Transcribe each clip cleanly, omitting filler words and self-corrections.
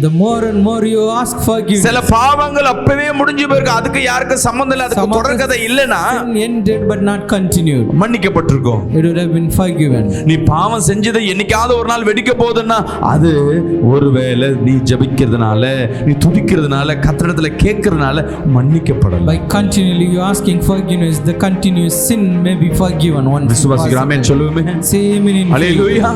The more and more you ask forgiveness. சில பாவங்கள் அப்பவே முடிஞ்சு போயிருக்கு, அதுக்கு யாருக்கு சம்பந்தம் இல்ல, அதுக்கு தொடர்கதை இல்லனா sin ended but not continued. மன்னிக்கப்பட்டிருக்கும். It would have been forgiven. நீ பாவம் செஞ்சதை என்னைக்காவது ஒரு நாள் வெடிக்க போகுதுன்னா அது ஒருவேளை நீ ஜெபிக்கிறதுனால, நீ துதிக்கிறதுனால, கர்த்தரிடத்துல கேட்கறதுனால மன்னிக்கப்படல. By continually you asking forgiveness, the continuous sin may be forgiven once. விசுவாசிக்கிறோமே சொல்லுமே. Say amen in ஹalleluya.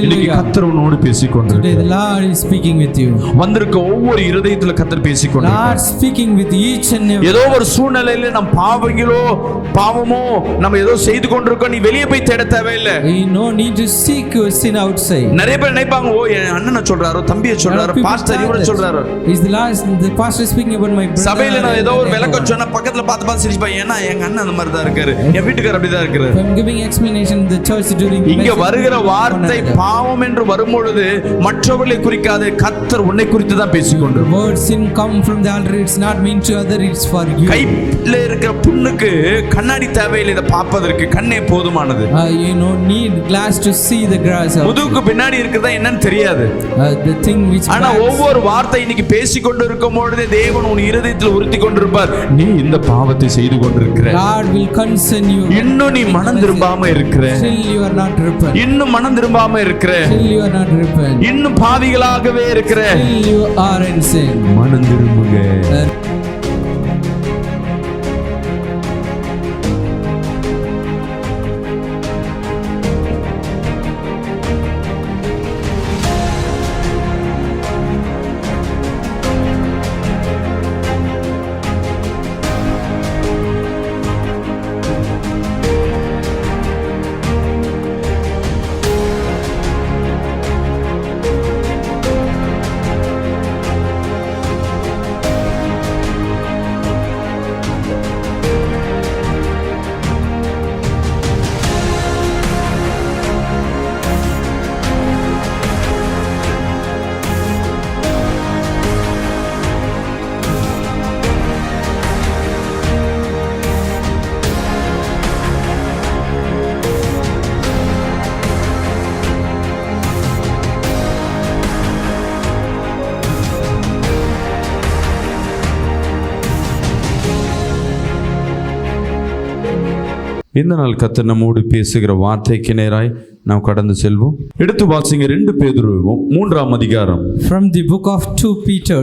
இன்னைக்கு கர்த்தர் உன்னோடு பேசிக்கொண்டிருக்கிறார். Today the Lord is speaking with you. வந்திருக்க ஒவ்வொரு இருதயத்துல கர்த்தர் பேசிக்கொண்டிருக்கிறார். Lord speaking with each and every. ஏதோ ஒரு சூழ்நிலையில நம் பாவமோ நம்ம ஏதோ செய்து கொண்டிருக்கோம், நீ வெளியே போய் தேட தேவையில்லை. You no need to seek your sin outside. நிறைய பேர் நினைப்பாங்க, ஓ என் அண்ணனை சொல்றாரோ, தம்பியை சொல்றாரோ, பாஸ்டர் இவரை சொல்றாரோ. Is the pastor speaking about my brother? சபையில நான் ஏதோ ஒரு விளக்கம் சொன்னா பக்கத்துல பார்த்து சிரிப்பாங்க, ஏன்னா எங்க அண்ணன் அந்த மாதிரி தான் இருக்காரு, என் வீட்டுக்காரர் அப்படிதான் இருக்காரு. I'm giving explanation in the church during. இங்க வருகிற வார்த்தை பாவம் என்று வரும்பொழுது மற்றவர்களை குறிக்காது, கர்த்தர் உன்னை குறித்து தான் பேசிக்கொண்டு. Word sin come from the altar, it's not mean to other, it's for you. கையில இருக்கிற புண்ணுக்கு கண்ணாடி தேவையில்லை, இதை பார்ப்பதற்கு கண்ணே போதுமானது. You know need glass to see the grass. முதுகுக்கு பின்னாடி இருக்கிறதா என்னன்னு தெரியாது. The thing which. ஆனா ஒவ்வொரு வார்த்தை இன்னைக்கு பேசிக்கொண்டு இருக்கும் பொழுது தேவன் உன் இருதயத்தில் உறுத்தி கொண்டிருப்பார், நீ இந்த பாவத்தை செய்து கொண்டிருக்கிற. God will concern you. இன்னும் நீ மனம் திரும்பாம இருக்கிற. Still you are not repent. இன்னும் மனம் திரும்பாம இருக்கிற. Still you are not repent. இன்னும் பாவிகளாகவே இருக்கிற. Still you are in sin. மனம் திரும்புங்க. இந்த நாள் கர்த்தர் நம்மோடு பேசுகிற வார்த்தைக்கு நேராய் நாம் கடந்து செல்வோம். எடுத்து வாசிங்க 2 பேதுரு 3ஆம் அதிகாரம். From the book of 2 Peter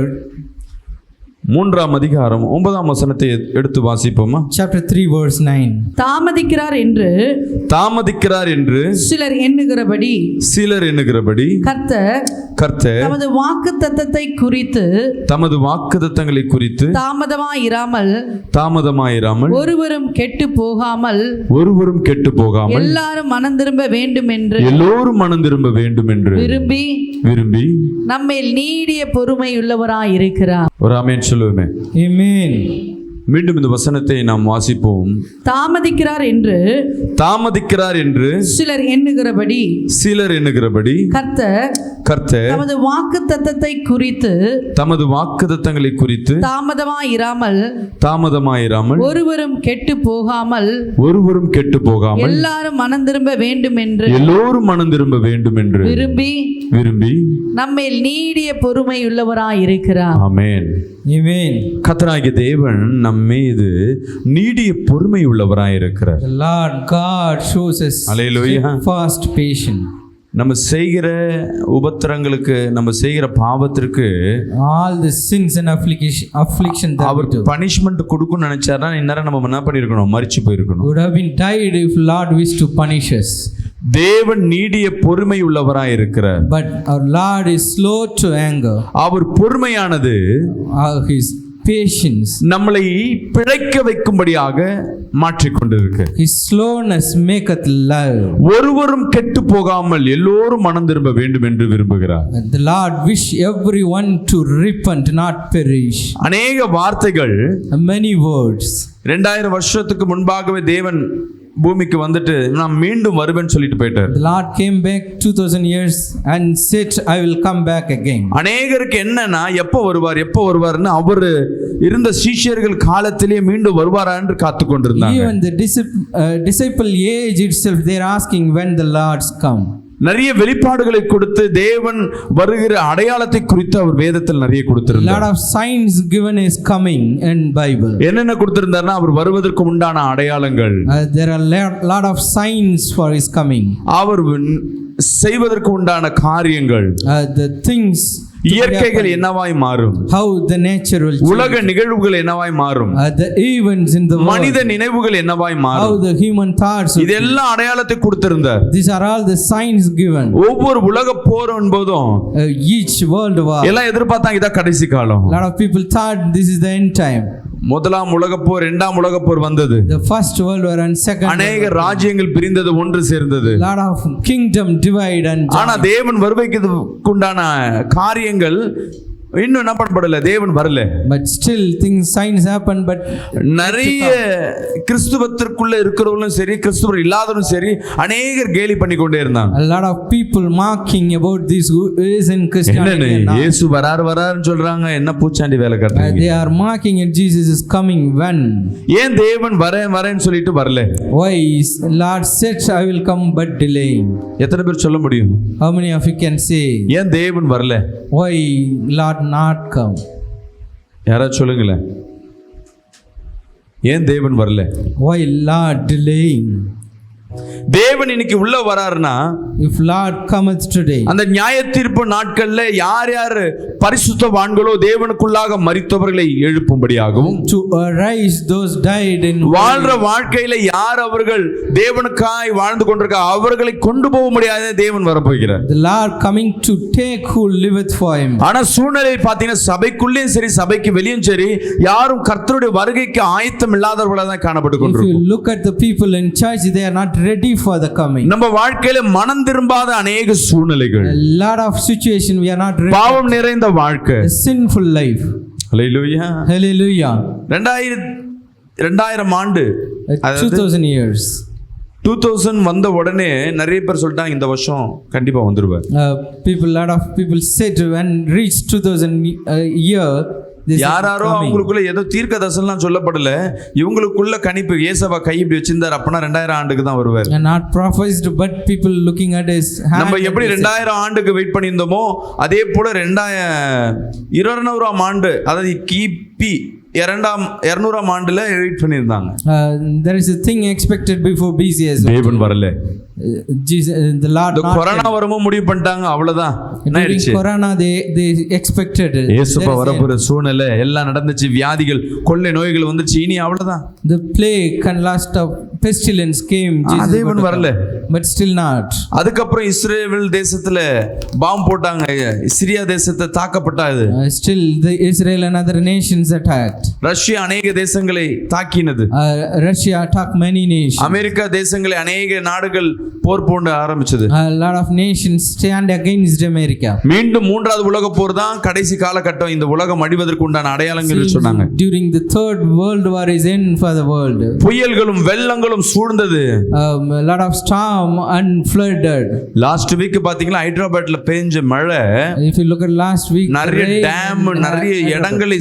3ஆம் அதிகாரம் 9ஆம் வசனத்தை எடுத்து வாசிப்போமா? Chapter 3 verse 9. தாமதிக்கிறார் என்று சிலர் எண்ணுகிறபடி கர்த்தர் தமது வாக்குத்தத்தங்களை குறித்து தாமதமாயிராமல் ஒருவரும் கெட்டு போகாமல் எல்லாரும் மனம் திரும்ப வேண்டும் என்று விரும்பி நம்மேல் நீடிய பொறுமை உள்ளவராய் இருக்கிறார். ஒரு ஆமென் சொல்லுவோமே. Amen. மீண்டும் இந்த வசனத்தை நாம் வாசிப்போம். தாமதிக்கிறார் என்று சிலர் எண்ணுகிறபடி கர்த்தர் தமது வாக்குத்தத்தங்களை குறித்து தாமதமாயிராமல் ஒருவரும் கெட்டு போகாமல் எல்லாரும் மனம் திரும்ப வேண்டும் என்று விரும்பி நம்மேல் நீடிய பொறுமை உள்ளவராய் இருக்கிறார். ஆமென். கர்த்தராகிய தேவன் நம் மீது நீடிய பொறுமை உள்ளவராய் இருக்கிறார். The Lord God shows us fast patience. நம்ம செய்கிற உபத்திரங்களுக்கு, நம்ம செய்கிற பாவத்திற்கு all the sins and affliction அவர் பனிஷ்மென்ட் கொடுக்கணும்னு நினைச்சாருன்னா இந்நேரம் நம்ம என்ன பண்ணிருக்கணும்? மரிச்சு போயிருக்கணும். would have been died if Lord wished to punish us. தேவன் நீடிய பொறுமை உள்ளவராய் இருக்கிறார். But our Lord is slow to anger. Our பொறுமையானது his patience நம்மளை பிழைக்க வைக்கும்படியாக மாற்றிக்கொண்டிருக்கு. His slowness maketh love. ஒருவரும் கெட்டு போகாமல் எல்லோரும் மனம் திரும்ப வேண்டும் என்று விரும்புகிறார். The Lord wish everyone to repent, not perish. அநேக வார்த்தைகள், many words. 2000 வருஷத்துக்கு முன்பாகவே தேவன் பூமிக்கு வந்துட்டு நான் மீண்டும் வருவேன்னு சொல்லிட்டு போயிட்டார். The Lord came back 2000 years and said I will come back again. அநேகருக்கு என்னன்னா எப்போ வருவார்னு அவர் இருந்த சீஷர்கள் காலத்திலே மீண்டும் வருவாரா என்று காத்து கொண்டிருந்தாங்க. Even the disciple age itself they are asking when the Lord's come. நிறைய வெளிப்பாடுகளை கொடுத்து தேவன் வருகிற அடையாளத்தை குறித்து அவர் வேதத்தில் நிறைய A கொடுத்திருந்தார். lot of signs given is coming in Bible. என்னென்ன கொடுத்திருந்தார்னா அவர் வருவதற்கு உண்டான அடையாளங்கள், There are lot of signs for his coming. அவர் செய்வதற்கு உண்டான காரியங்கள், The things இயற்கைகள் என்னவாய் மாறும், how the nature will change. உலக நிகழ்வுகள் என்னவாய் மாறும், The events in the world, மனித நினைவுகள் என்னவாய் how மாறும், the human thoughts will இதெல்லாம் அடையாளத்தை கொடுத்திருந்தார். These are all the signs given. ஒவ்வொரு உலக போர் என்பதும் Each world war. எல்லாம் எதிர்பார்த்தாங்க இதான் கடைசி காலம். A lot of people thought this is the end time. முதலாம் உலகப் போர், இரண்டாம் உலகப் போர் வந்தது. The first world war and second world அநேக war. ராஜ்யங்கள் பிரிந்தது, ஒன்று சேர்ந்தது. A lot of kingdom divide and ஆனா join. தேவன் வருகைக்குண்டான காரியங்கள் இன்னும் என்ன பண்ணப்படல, தேவன் வரல. But still things signs happen, but நிறைய கிறிஸ்துவத்திற்குள்ள இருக்கிறவங்களும் சரி, கிறிஸ்துவர் இல்லாதவரும் சரி, அநேகர் கேலி பண்ணி கொண்டே இருந்தாங்க. a lot of people mocking about this who is in Christianity என்னன்னு and not. இயேசு வராருன்னு சொல்றாங்க, என்ன பூச்சாண்டி வேலை கட்டுறீங்க? They are mocking it. Jesus is coming when? ஏன் தேவன் வரேன்னு சொல்லிட்டு வரல? Why is Lord said I will come but delaying? எத்தனை பேர் சொல்ல முடியும்? How many of you can say ஏன் தேவன் வரல? why Lord not come? யாராவது சொல்லுங்களேன், ஏன் தேவன் வரல? Why Lord delaying? தேவன் இன்னைக்கு உள்ள வராருன்னா, If Lord cometh today, அந்த நியாய தீர்ப்பு நாட்கள்ல யார் யார் பரிசுத்தவான்களோ தேவனுக்குள்ளாக மரித்தவர்களை எழுப்பும்படியாகவும், to arise those died in வாழ்ற வாழ்க்கையில யார் அவர்கள் தேவனுக்காய் வாழ்ந்து கொண்டிருக்க அவர்களை கொண்டு போக முடியாத தேவன் வரப்போகிறார். the Lord coming to take who liveth for him. ஆனா சூழ்நிலை பாத்தீங்கன்னா சபைக்குள்ளேயும் சரி, சபைக்கு வெளியும் சரி, யாரும் கர்த்தருடைய வருகைக்கு ஆயத்தம் இல்லாதவர்களாக தான் காணப்பட்டு If you கொண்டிருக்கும். look at the people in church, they are not ready for the coming. நம்ம வாழ்க்கையில மனம் திரும்பாத அநேக சூழ்நிலைகள், A lot of situation we are not ready. பாவம் நிறைந்த வாழ்க்கை. A sinful life. Hallelujah. Hallelujah. 2000 ஆண்டு, 2000 years. 2000 வந்த உடனே நிறைய பேர் சொல்லிட்டாங்க இந்த வருஷம் கண்டிப்பா வந்துருவார். Lot of people said when reach 2000 year, this யாராரோ அவங்களுக்குள்ள ஏதோ தீர்க்க தரிசனம் சொல்லப்படல, இவங்களுக்குள்ள கணிப்பு ஏசவா கை இப்படி வச்சிருந்தார், அப்பனா 2000 ஆண்டுக்கு தான் வருவார். and not prophesied, but people looking at his hand. நம்ம எப்படி 2000 ஆண்டுக்கு வெயிட் பண்ணியிருந்தோமோ அதே போல 200ஆம் ஆண்டு, அதாவது கிபி 200ஆம் ஆண்டுல வெயிட் பண்ணியிருந்தாங்க. There is a thing expected before BC as well. தேவன் வரல. Jesus, the Lord இந்த not கொரோனா வரவும் முடிவு பண்ணிட்டாங்க, அவ்வளவுதான். என்ன during ஆயிடுச்சு? corona they expected it. இயேசுப்பா வரப்போற சூழ்நிலை எல்லாம் நடந்துச்சு, வியாதிகள் கொள்ளை நோய்கள் வந்துச்சு, இனி அவ்வளவுதான். The plague and last of pestilence came. Jesus தேவன் வரல. but still not. அதுக்கப்புறம் இஸ்ரேல் தேசத்துல பாம்பு போட்டாங்க, சிரியா தேசத்தை தாக்கப்பட்டது. Still the Israel and other nations attacked. Russia அநேக தேசங்களை தாக்கினது. Russia attacked many nations. America தேசங்களை அநேக நாடுகள் போர் போட ஆரம்பிச்சது. A lot of nations stand against America. மீண்டும் மூன்றாவது உலக போர் தான் கடைசி காலகட்டம், இந்த உலகம் அழிவதற்கு உண்டான அடையாளங்கள் சொன்னாங்க. During the third world war is end for the world. புயல்களும் வெள்ளங்களும் சூழ்ந்தது. A lot of storm and flooded. Last week பாத்தீங்கன்னா ஹைதராபாத்ல பெஞ்ச மழை, If you look at last week, நிறைய rain டேம், in நிறைய Hyderabad. இடங்களை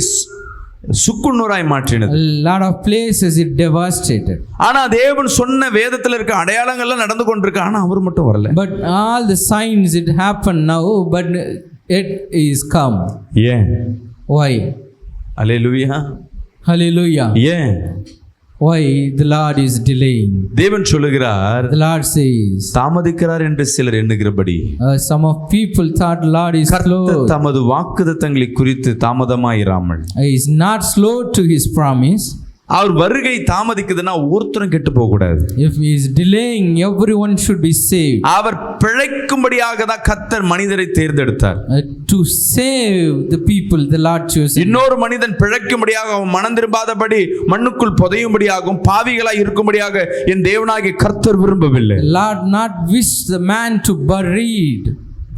சுக்குநூறாய் மாற்றினது. A lot of places it devastated. ஆனா தேவன் சொன்ன வேதத்துல இருக்க அடையாளங்கள்லாம் நடந்து கொண்டிருக்கு, ஆனா அவர் மட்டும் வரல. But all the signs it happened now, but it is come. ஏன்? Why? அல்லேலூயா. Hallelujah. ஏன்? Why the Lord is delaying? தேவன் சொல்லுகிறார், The Lord says, தாமதிக்கிறார் என்று சிலர் எண்ணுகிறபடி some of people thought Lord is slow. கர்த்தர் தமது வாக்குத்தத்தங்களை குறித்து தாமதமாயிராமல், He is not slow to his promise. அவர் வருகை தாமதிக்குதுன்னா ஒருத்தரும் கெட்டு போக கூடாது. If he is delaying, everyone should be saved. அவர் பிழைக்கும்படியாக தான் கர்த்தர் மனிதரை தேர்ந்தெடுத்தார். To save the people, the Lord chose. இன்னொரு மனிதன் பிழைக்கும்படியாக, அவன் மனம் திரும்பாதபடி மண்ணுக்குள் புதையும்படியாகவும் பாவிகளாய் இருக்கும்படியாக என் தேவனாகிய கர்த்தர் விரும்பவில்லை. The Lord not wish the man to buried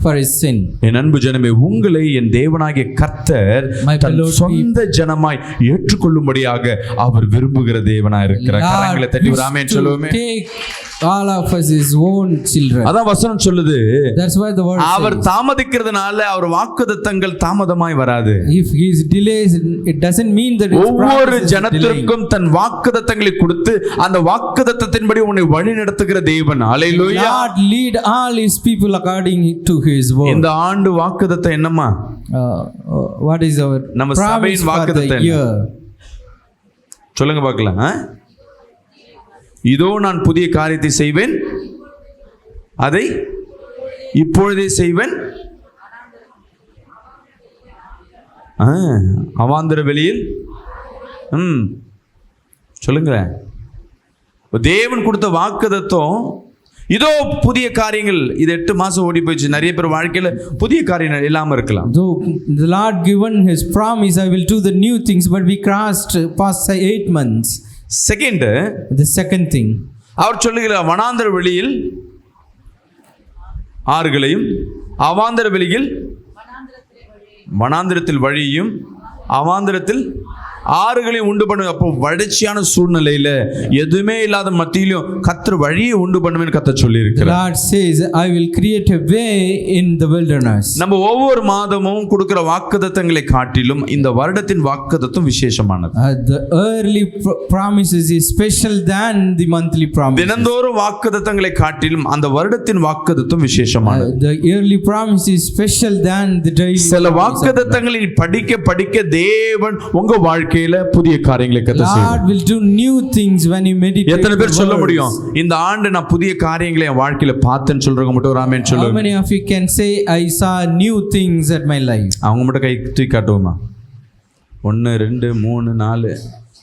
for his sin. என் அன்பு ஜனமே, உங்களை என் தேவனாகிய கர்த்தர் My தன் beloved சொந்த ஜனமாய் ஏற்றுக்கொள்ளும்படியாக அவர் விரும்புகிற தேவனாய் இருக்கிறார். கரங்களை தட்டி ஒரு ஆமென் சொல்லுவோமே. Take all of us his own children. அதான் வசனம் சொல்லுது. That's why the word our says, தாமதிக்கிறதுனால அவர் வாக்குத்தத்தங்கள் தாமதமாய் வராது. if he is delays, it doesn't mean that his ஒவ்வொரு promise is delayed. ஜனத்திற்கும் தன் வாக்குத்தத்தங்களை கொடுத்து அந்த வாக்குத்தத்தத்தின்படி உன்னை வழி நடத்துகிற தேவன். ஹல்லேலூயா. Lord lead all his people according to his word. இந்த ஆண்டு வாக்குத்தத்தம் என்னமா? What is our நம்ம promise சபையின் for the வாக்குத்தத்தம் என்ன? year? சொல்லுங்க பார்க்கலாம். இதோ நான் புதிய காரியத்தை செய்வேன், அதை இப்பொழுதே செய்வேன், அவாந்தர வெளியில். சொல்லுங்க. தேவன் கொடுத்த வாக்குத்தத்தம் இதோ புதிய காரியங்கள். இது 8 மாசம் ஓடி போயிடுச்சு. நிறைய பேர் வாழ்க்கையில புதிய காரியங்கள் இல்லாம இருக்கலாம். Though the Lord given his promise, I will do the new things, but we crossed past 8 months. Second, The second thing, அவர் சொல்லுகிறார், வனாந்தர வெளியில் ஆறுகளையும் அவாந்தர வெளியில் வனாந்திரத்தில் வழியும் அவாந்திரத்தில் ஆறுகளையும் உண்டு பண்ணுவேன். அப்போ வறட்சியான சூழ்நிலையில எதுவுமே இல்லாத மத்தியிலும் கர்த்தர் வழியை உண்டு பண்ணுவேன்னு கர்த்தர் சொல்லி the இருக்கிறார். Lord says, I will create a way in the wilderness. நம்ம ஒவ்வொரு மாதமும் கொடுக்கிற வாக்குத்தத்தங்களை காட்டிலும் இந்த வருடத்தின் வாக்குத்தத்தம் விசேஷமானது. The early promises is special than the monthly promises. தினந்தோறும் வாக்குத்தத்தங்களை காட்டிலும் அந்த வருடத்தின் வாக்குத்தத்தம் விசேஷமானது. The yearly promise is special than the daily. சில வாக்குத்தத்தங்களை படிக்க படிக்க தேவன் உங்க வாழ்க்கையில புதிய காரியங்களை கர்த்தர் Lord செய்வார். will do new things when you meditate. எத்தனை பேர் the சொல்ல words. முடியும், இந்த ஆண்டு நான் புதிய காரியங்களை என் வாழ்க்கையில பார்த்தேன்னு சொல்றவங்க மட்டும் ஒரு ஆமென் How சொல்லுங்க. many of you can say, I saw new things at my life? அவங்க மட்டும் கை தூக்கி காட்டுவோமா? 1 2 3 4.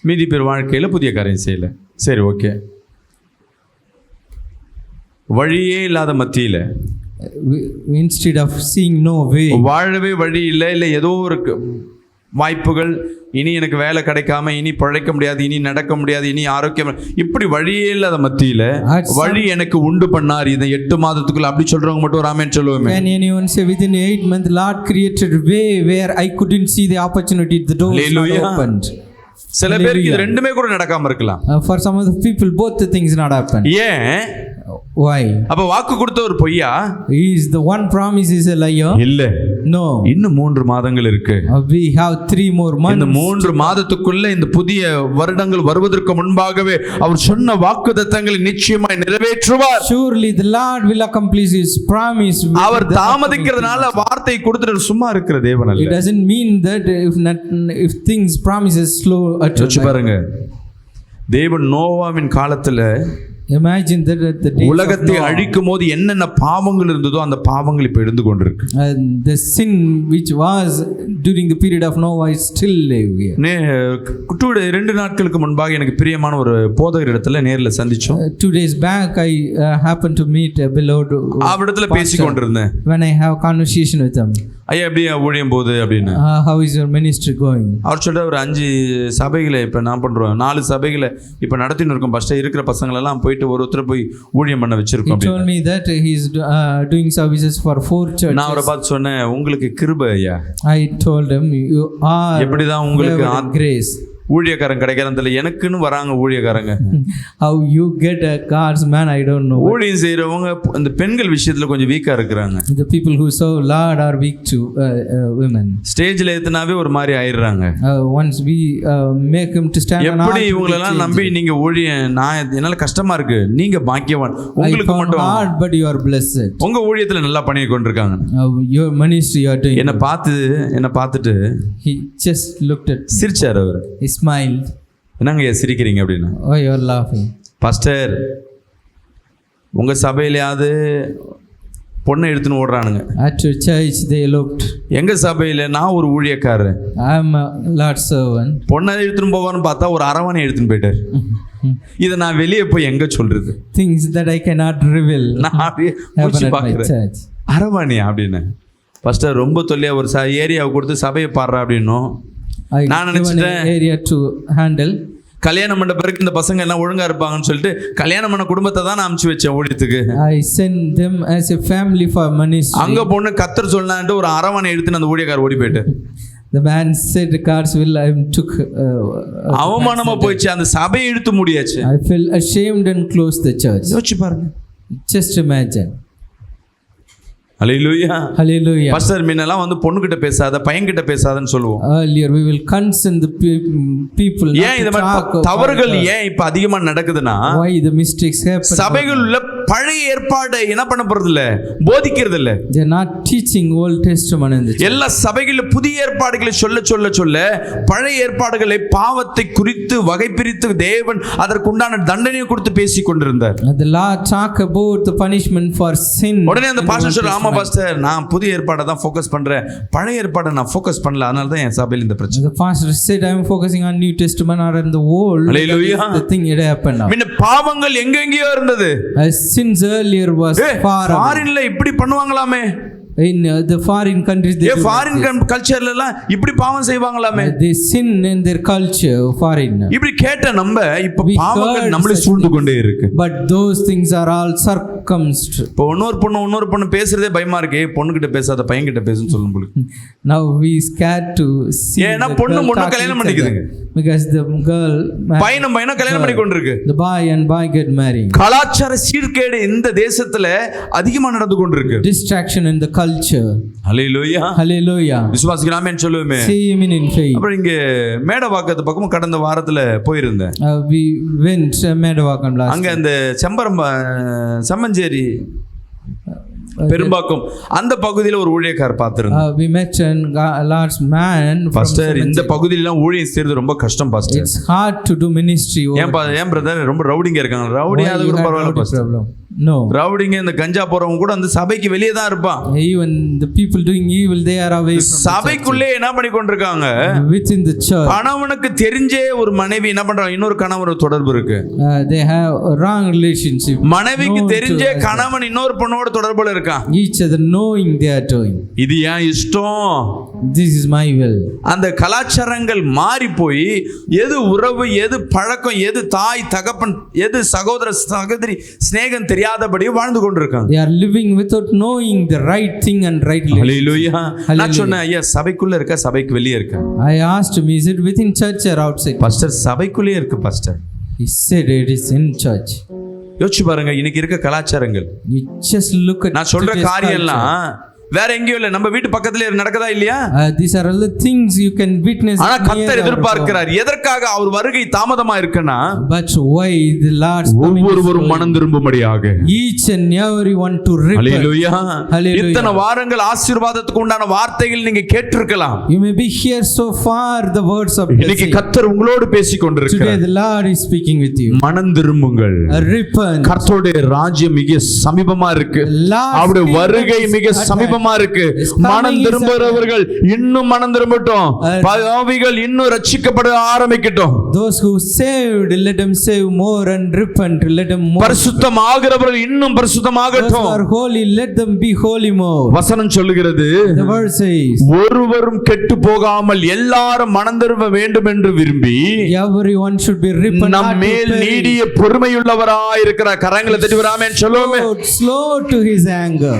மீதி பேர் வாழ்க்கையில புதிய காரியம் செய்யல. சரி, ஓகே. வழியே இல்லாத மத்தியில, Instead of seeing no way, வாழவே வழி இல்லை, இல்லை ஏதோ ஒரு வாய்ப்புகள், இனி எனக்கு வேலை கிடைக்காம, இனி பிழைக்க முடியாது, இனி நடக்க முடியாது, இனி ஆரோக்கியம், இப்படி வழியே இல்லாத மத்தியில வழி எனக்கு உண்டு பண்ணார் இந்த 8 மாதத்துக்குள்ள. அப்படி சொல்றவங்க மட்டும் ஒரு ஆமென் சொல்லுவோமே. can anyone say within 8 months Lord created a way where I couldn't see the opportunity, the doors not Hallelujah. opened? சில பேருக்கு இது ரெண்டுமே கூட நடக்காம இருக்கலாம். For some of the people both the things not happen. ஏன்? Why? அப்ப வாக்கு கொடுத்த ஒரு பொய்யா? Is the one promise is a liar? இல்ல, No. இன்னும் 3 மாதங்கள் இருக்கு. We have 3 more months. இந்த 3 மாதத்துக்குள்ள இந்த புதிய வருடங்கள் வருவதற்கு முன்பாகவே அவர் சொன்ன வாக்குத்தத்தங்களை நிச்சயமாய் நிறைவேற்றுவார். Surely the Lord will accomplish his promise. அவர் தாமதிக்கிறதுனால வார்த்தை கொடுத்துட்டு சும்மா இருக்கிற தேவன் It அல்ல. doesn't mean that if things promises slow யோசிச்சு பாருங்க. தேவன் நோவாவின் காலத்துல imagine that at the days உலகத்தை of Noah, அழிக்கும் போது என்னென்ன பாவங்கள் இருந்ததோ அந்த பாவங்கள் இப்ப எழுந்து கொண்டிருக்கு. the sin which was during the period of Noah is still live here. 2 நாட்களுக்கு முன்பாக எனக்கு பிரியமான ஒரு போதகர் இடத்துல நேர்ல சந்திச்சோம். 2 days back I happened to meet a beloved அவரிடத்துல பேசி கொண்டிருந்தேன். when I have conversation with him. ஐயா எப்படி ஊழியம் போகுது அப்படின்னு. How is your ministry going? அவர் சொல்ற ஒரு 5 சபைகளை இப்ப நான் பண்றோம், 4 சபைகளை இப்ப நடத்தின்னு இருக்கோம். ஃபர்ஸ்ட் இருக்கிற பசங்களை எல்லாம் போயிட்டு ஒருத்தர் போய் ஊழியம் பண்ண வச்சிருக்கோம். He told me that he is doing services for 4 churches. நான் அவரை பார்த்து சொன்னேன், உங்களுக்கு கிருபை ஐயா. I told him, you are எப்படிதான் உங்களுக்கு favor and grace. ஊழியக்காரன் கிடைக்கிறதுல எனக்குன்னு வராங்க ஊழியக்காரங்க. How you get a God's man, I don't know. ஊழியம் செய்யறவங்க இந்த பெண்கள் விஷயத்துல கொஞ்சம் வீக்கா இருக்கிறாங்க. The people who serve Lord are weak to women. ஸ்டேஜ்ல ஏத்துனாவே ஒரு மாதிரி ஆயிடுறாங்க. Once we make him to stand on எப்படி our இவங்களெல்லாம் நம்பி நீங்க ஊழியம், நான் என்னால கஷ்டமா இருக்கு, நீங்க பாக்கியவான், உங்களுக்கு மட்டும் hard, but you are blessed. உங்க ஊழியத்துல நல்லா பண்ணி கொண்டிருக்காங்க. Your ministry you are doing. என்ன பார்த்துட்டு He just looked at me. சிரிச்சாரு அவரு. He smiled. என்னங்க சிரிக்கிறீங்க அப்படின்னு. Oh, you are laughing. Pastor, உங்க சபையிலயாவது பொண்ணை எடுத்துன்னு ஓடுறானுங்க. At your church they looked. எங்க சபையில நான் ஒரு ஊழியக்காரர், I am a Lord's servant. பொண்ணை எடுத்துன்னு போவான்னு பார்த்தா ஒரு அரவணை எடுத்துன்னு போயிட்டாரு. இதை நான் வெளியே போய் எங்க சொல்றது? Things that I cannot reveal நான் அப்படியே happen at my பார்க்கிறேன். church. அரவணையா அப்படின்னு. பாஸ்டர் ரொம்ப தொல்லையா ஒரு ஏரியாவை கொடுத்து சபையை பாடுறா அப்படின்னும் I நான் given an நினைச்சிட்டேன் area to handle. கல்யாணம் பண்ண பிறகு இந்த பசங்க எல்லாம் ஒழுங்கா இருப்பாங்கன்னு சொல்லிட்டு கல்யாணம் பண்ண குடும்பத்தை தான் நான் அனுப்பிச்சு வச்சேன் ஊழியத்துக்கு. I sent them as a family for ministry. அங்க பொண்ணு கத்தர் சொன்னான்ட்டு ஒரு அரவணை எடுத்துன்னு அந்த ஊழியக்காரர் ஓடி போயிட்டு The man said, God's will, I took. அவமானமா போயிடுச்சு, அந்த சபையை இழுத்து முடியாச்சு. I felt ashamed and closed the church. யோசிச்சு பாருங்க. Just imagine. ஹல்லேலூயா. Hallelujah. பாஸ்டர் முன்னெல்லாம் வந்து பொண்ணு கிட்ட பேசாத பையன் கிட்ட பேசாதன்னு சொல்லுவோம். Earlier we will concern the people. ஏன் இந்த மாதிரி தவறுகள் ஏன் இப்ப அதிகமா நடக்குதுன்னா, why the mistakes happen? சபைகள் உள்ள பழைய ஏற்பாடு என்ன பண்ண போறது இல்ல, போதிக்கிறது இல்ல. They are not teaching Old Testament in the church. எல்லா சபைகளில புதிய ஏற்பாடுகளை சொல்ல சொல்ல சொல்ல பழைய ஏற்பாடுகளை பாவத்தை குறித்து வகை பிரித்து தேவன் அதற்கு உண்டான தண்டனையை கொடுத்து பேசிக் கொண்டிருந்தார். The Lord talk about the punishment for sin. உடனே அந்த பாஸ்டர் சொல்ற, ஆமா பாஸ்டர் நான் புதிய ஏற்பாடை தான் ஃபோக்கஸ் பண்றேன், பழைய ஏற்பாடை நான் ஃபோக்கஸ் பண்ணல, அதனால தான் என் சபையில இந்த பிரச்சனை. The pastor said, I am focusing on New Testament or in the old. Hallelujah. The thing it happened now. முன்ன பாவங்கள் எங்கெங்கயோ இருந்தது. Sins earlier was far away. ஃபாரின்ல இப்படி பண்ணுவாங்களாமே, In the foreign countries they do foreign கல்ச்சர்ல எல்லாம் இப்படி பாவம் செய்வாங்களாமே. they sin in their culture foreign. இப்படி கேட்ட நம்ம இப்ப பாவங்கள் நம்மளை சூழ்ந்து கொண்டே இருக்கு. But those things are all circumcised. இப்போ இன்னொரு பொண்ணு பேசுறதே பயமா இருக்கு, பொண்ணு கிட்ட பேசாத பையன் கிட்ட பேசுன்னு சொல்லும் போல. Now we scared to see. ஏன்னா பொண்ணு கல்யாணம் பண்ணிக்குதுங்க. Because the girl பையனும் கல்யாணம் பண்ணி கொண்டிருக்கு. The boy and boy get married. கலாச்சார சீர்கேடு இந்த தேசத்துல அதிகமா நடந்து கொண்டிருக்கு. Distraction in the culture. Hallelujah. Hallelujah. விசுவாசிகள் ஆமென் சொல்லுவோமே. Say amen in faith. அப்புறம் இங்க மேடவாக்கத்து பக்கம் கடந்த வாரத்துல போயிருந்தேன். We went Medavakkam last. அங்க அந்த செம்மஞ்சேரி பெரும்பாக்கம் அந்த பகுதியில ஒரு ஊழியக்காரர் பார்த்திருந்தேன். We met a large man. Pastor இந்த பகுதியில ஊழியம் செய்யறது ரொம்ப கஷ்டம் pastor. It's hard to do ministry. ஏன் பிரதர் ரொம்ப ரவுடிங்க இருக்காங்க? ரவுடியாவது கூட பரவாயில்ல பாஸ்டர். No. ரவுடிங்க இந்த கஞ்சா போறவங்க கூட அந்த சபைக்கு வெளியே தான் இருப்பான். Even the people doing evil they are away from சபைக்குள்ளே என்ன பண்ணி கொண்டிருக்காங்க? Within the church. கணவனுக்கு தெரிஞ்சே ஒரு மனைவி என்ன பண்றாங்க, இன்னொரு கணவர் தொடர்பு இருக்கு. They have a wrong relationship. மனைவிக்கு தெரிஞ்சே கணவன் இன்னொரு பொண்ணோட தொடர்புல இருக்கான். Each other knowing they are doing. இது ஏன் இஷ்டம்? This is my will. அந்த கலாச்சாரங்கள் மாறி போய் எது உறவு, எது பழக்கம், எது தாய் தகப்பன், எது சகோதர சகோதரி சிநேகம் தெரியாதபடி வாழ்ந்து கொண்டிருக்காங்க. They are living without knowing the right thing and right relationship. ஹல்லேலூயா. நான் சொன்னேன், ஐயா சபைக்குள்ள இருக்க சபைக்கு வெளியே இருக்க. I asked him, is it within church or outside? Pastor சபைக்குள்ளே இருக்கு pastor. He said it is in church. யோசிச்சு பாருங்க, இன்னைக்கு இருக்க கலாச்சாரங்கள். You just look at நான் சொல்ற காரியம் எல்லாம் வேற எங்கேயும் இல்ல, நம்ம வீட்டு பக்கத்துல நடக்குதா இல்லையா? These are all the things you can witness. ஆனா கர்த்தர் எதிர்பார்க்கிறார். எதற்காக அவர் வருகை தாமதமா இருக்குன்னா, but why the Lord's ஒவ்வொருவரும் மனம் திரும்பும்படியாக. Each and every one to repent. Hallelujah. Hallelujah. இத்தனை வாரங்கள் ஆசீர்வாதத்துக்கு உண்டான வார்த்தைகள் நீங்க கேட்டிருக்கலாம். You may be here so far the words of இன்னைக்கு கர்த்தர் உங்களோடு பேசிக் கொண்டிருக்கிறார். Today the Lord is speaking with you. மனம் திரும்புங்கள். Repent. கர்த்தருடைய ராஜ்யம் மிக சமீபமா இருக்கு. அவருடைய வருகை மிக சமீபமா இருக்கு. மனம் திரும்புகிறவர்கள் இன்னும் மனம் திரும்பட்டும். பாவிகள் இன்னும் ரட்சிக்கப்பட ஆரம்பிக்கட்டும். Those who saved, let them save more, and repent, let them more. பரிசுத்தமாகிறவர்கள் இன்னும் பரிசுத்தமாகட்டும். Those who are holy, let them be holy more. வசனம் சொல்லுகிறது, The word says, ஒருவரும் கெட்டு போகாமல் எல்லாரும் மனம் திரும்ப வேண்டும் என்று விரும்பி everyone should be repent. நம் மேல் நீடிய பொறுமையுள்ளவராய் இருக்கிறார். கரங்களை தட்டி ஆமென் சொல்லுவோமே. Slow to his anger.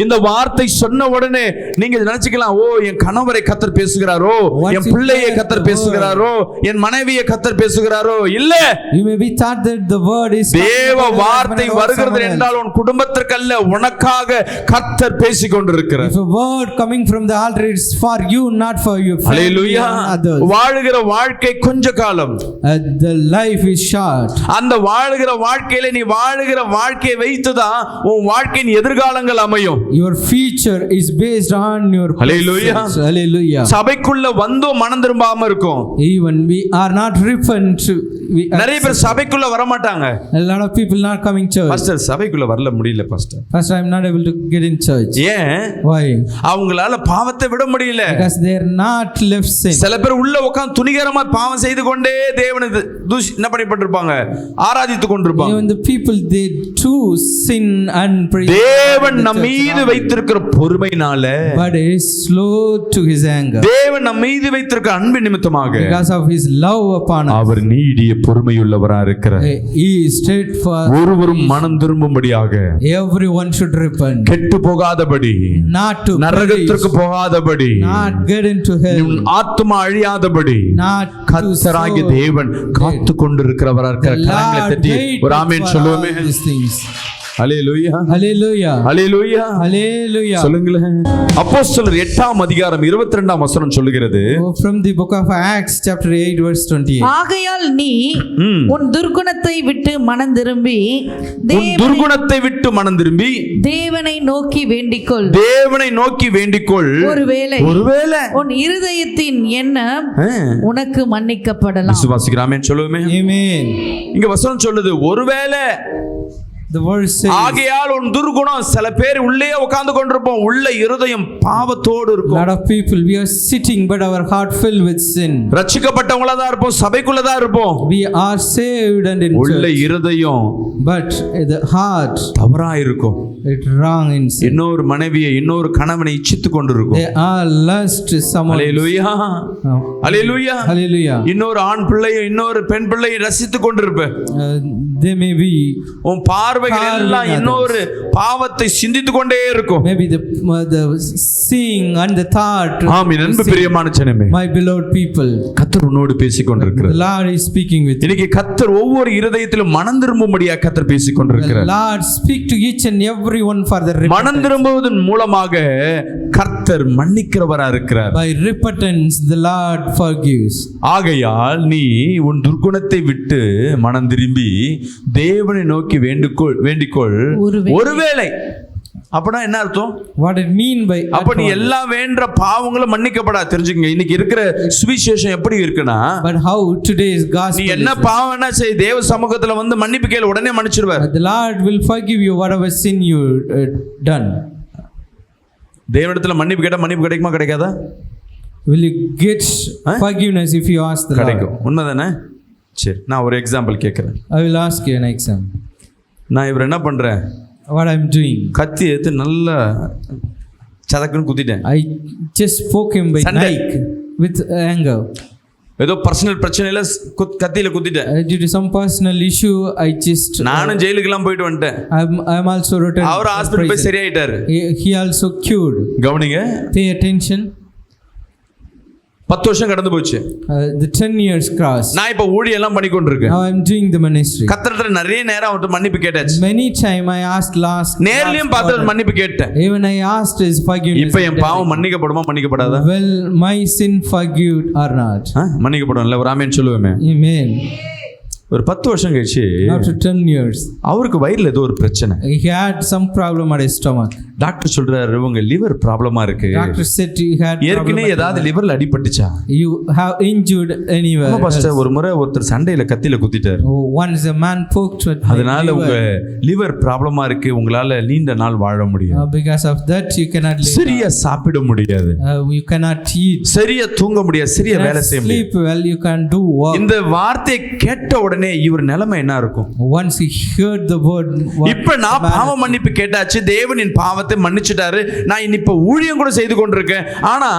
இந்த வார்த்தை சொன்ன உடனே நீங்க நினைச்சுக்கலாம், ஓ என் கணவரை கர்த்தர் பேசுகிறாரோ, என் பிள்ளையை கர்த்தர் பேசுகிறாரோ, என் மனைவியை கர்த்தர் பேசுகிறாரோ. இல்ல, You may be thought that the word is தேவ வார்த்தை வருகிறது என்றால் உன் குடும்பத்திற்கு அல்ல, உனக்காக கர்த்தர் பேசிக் கொண்டிருக்கிறார். If a word coming from the altar is for you, not for your family hallelujah. and others. வாழுகிற வாழ்க்கை கொஞ்ச காலம். The life is short. அந்த வாழுகிற வாழ்க்கையில நீ வாழுகிற வாழ்க்கையை வைத்துதான் உன் வாழ்க்கையின் எதிர்காலங்கள் அமையும். Your future is based on your Hallelujah. presence. Hallelujah. சபைக்குள்ள வந்தும் மனம் திரும்பாம இருக்கும். Even we are not repent. நிறைய பேர் சபைக்குள்ள வர மாட்டாங்க. A lot of people not coming church. Pastor சபைக்குள்ள வரல முடியல pastor. Pastor, I'm not able to get in church. ஏன்? Why? அவங்களால பாவத்தை விட முடியல. Because they are not left sin. சில பேர் உள்ள உட்கார்ந்து துணிகரமா பாவம் செய்து கொண்டே தேவனை என்ன பண்ணிப்பட்டிருப்பாங்க, ஆராதித்து கொண்டிருப்பாங்க. Even the people they too sin and praise. தேவன் நம் மீது வைத்திருக்கிற பொறுமையினால, but is slow to his anger. தேவன் நம் மீது வைத்திருக்க அன்பு நிமித்தமாக Because of his love upon us, அவர் நீடிய பொறுமையுள்ளவரா இருக்கிறார். he is steadfast. ஒருவரும் மனம் திரும்பும்படியாக, Everyone should repent, கெட்டு போகாதபடி, not to perish, நரகத்திற்கு போகாதபடி, not get into hell, உன் ஆத்துமா அழியாதபடி not to கர்த்தராகிய sow. தேவன் காத்து கொண்டிருக்கிறவரா இருக்கிற. The கரங்களை Lord தட்டி waits ஒரு ஆமென் for சொல்லுவோமே. all these things. Hallelujah, Hallelujah. Hallelujah, Hallelujah. சொல்லுங்களேன். அப்போஸ்தலர் 8ஆம் அதிகாரம் 22ஆம் வசனம் சொல்லுகிறது, Oh, from the book of Acts chapter 8 verse 28. ஆகையால் நீ உன் துர்க்குணத்தை விட்டு மனம் திரும்பி உன் துர்குணத்தை விட்டு மனம் திரும்பி தேவனை நோக்கி வேண்டிக்கொள். தேவனை நோக்கி வேண்டிக்கொள். ஒருவேளை உன் இருதயத்தின் எண்ணம் உனக்கு மன்னிக்கப்படலாம். விசுவாசிக்கிறாமே சொல்லுவோமே. Amen. இங்க வசனம் சொல்லுது ஒருவேளை. The verse says, ஆகையால் உன் துர்குணம். சில பேர் உள்ளே உட்கார்ந்து கொண்டிருப்போம், உள்ள இருதயம் பாவத்தோடு a இருக்கும். lot of people, we are sitting but our heart filled with sin. ரட்சிக்கப்பட்டவங்களா தான் இருப்போம், சபைக்குள்ள தான் இருப்போம், We are saved and in உள்ள church, இருதயம் but the heart, தவறா இருக்கும். it wrong in sin. இன்னொரு மனைவியை இன்னொரு கணவனை இச்சித்து கொண்டிருக்கும். They are lust someone. Hallelujah, Oh. Hallelujah. Hallelujah. இன்னொரு ஆண் பிள்ளையை இன்னொரு பெண் பிள்ளையை ரசித்துக் கொண்டிருப்ப. They may be, உன் பார்வைகள் எல்லாம் இன்னொரு பாவத்தை சிந்தித்துக் கொண்டே இருக்கும். maybe the seeing and the thought. ஆமென். அன்பு பிரியமான ஜனமே, My beloved people, கர்த்தர் உன்னோடு பேசிக் கொண்டிருக்கிறார். the Lord is speaking with you. இன்னைக்கு கர்த்தர் ஒவ்வொரு இருதயத்திலும் மனம் திரும்பும்படியா கர்த்தர் பேசிக் The கொண்டிருக்கிறார். Lord speak to each and everyone for the மனம் repentance. திரும்புவதன் மூலமாக கர்த்தர் மன்னிக்கிறவரா இருக்கிறார். By repentance, the Lord forgives. ஆகையால் நீ உன் துர்க்குணத்தை விட்டு மனம் திரும்பி தேவனை நோக்கி வேண்டிக்கொள். ஒருவேளை அப்படின்னா என்ன அர்த்தம்? What it mean by அப்ப நீ எல்லா வேண்ட பாவங்களும் மன்னிக்கப்படா. தெரிஞ்சுங்க, இன்னைக்கு இருக்கிற சுவிசேஷம் எப்படி இருக்குன்னா, but how today's நீ gospel என்ன is, பாவம் என்ன செய், தேவ சமூகத்துல வந்து மன்னிப்பு கேளு, உடனே மன்னிச்சிடுவார். the Lord will forgive you whatever sin you done. தேவனிடத்துல மன்னிப்பு கேட்டா மன்னிப்பு கிடைக்குமா கிடைக்காதா? Will you get forgiveness if you ask the Lord? கிடைக்கும். உண்மைதானே? சரி, நான் ஒரு எக்ஸாம்பிள் கேட்கிறேன். I will ask you an example. நான் இவர் என்ன பண்றேன், What I'm doing, கத்தி எடுத்து நல்லா சதக்குன்னு குத்திட்டேன். I just spoke him by Sunday. Nike with anger. ஏதோ பர்சனல் பிரச்சனையில கத்தியில குத்திட்டேன். Due to some personal issue, I just நானும் ஜெயிலுக்கெல்லாம் போயிட்டு வந்துட்டேன். I'm also returned. Our hospital போய் சரியாயிட்டாரு. He also cured. கவனிங்க, Pay attention. 10 வருஷம் கடந்து போச்சு. The 10 years crossed. நான் இப்ப ஊழியம் எல்லாம் பண்ணி கொண்டிருக்கேன். Now I'm doing the ministry. கர்த்தர்ட்ட நிறைய நேரம் அவர்ட்ட மன்னிப்பு கேட்டாச்சு. Many time I asked last. நேர்லயும் பார்த்து மன்னிப்பு கேட்டேன். Even I asked his forgiveness. இப்ப என் பாவம் மன்னிக்கப்படுமா மன்னிக்கப்படாதா? Will my sin forgive or not? மன்னிக்கப்படும். ஒரு ஆமென் சொல்லுவேமே. Amen. ஒரு 10 வருஷம் கழிச்சு After 10 years, அவருக்கு வயிறுல ஏதோ ஒரு பிரச்சனை. he had some problem at his stomach. Doctor சொல்றாரு, உங்க லிவர் ப்ராப்ளமா இருக்கு. Doctor said you had ஏற்கனவே ஏதாவது லிவர்ல அடிபட்டுச்சா? You have injured anywhere. Pastor, ஒரு முறை ஒருத்தர் சண்டையில கத்தியில குத்திட்டாரு. Once a man poked with my அதனால உங்க liver. லிவர் ப்ராப்ளமா இருக்கு, உங்களால நீண்ட நாள் வாழ முடியாது. Because of that you cannot live. சரியா சாப்பிட முடியாது, You cannot eat. சரியா தூங்க முடியாது, சரியா வேலை செய்ய முடியாது. Sleep well, you can't do work. இந்த வார்த்தையை கேட்ட உடனே இவர் நிலைமை என்ன இருக்கும்? Once he heard the word, இப்ப நான் பாவ மன்னிப்பு கேட்டாச்சு, தேவன் என் பாவத்தை மன்னிச்சிட்டாரு, நான் இப்ப ஊழியம் கூட செய்து கொண்டிருக்கேன். ஆனா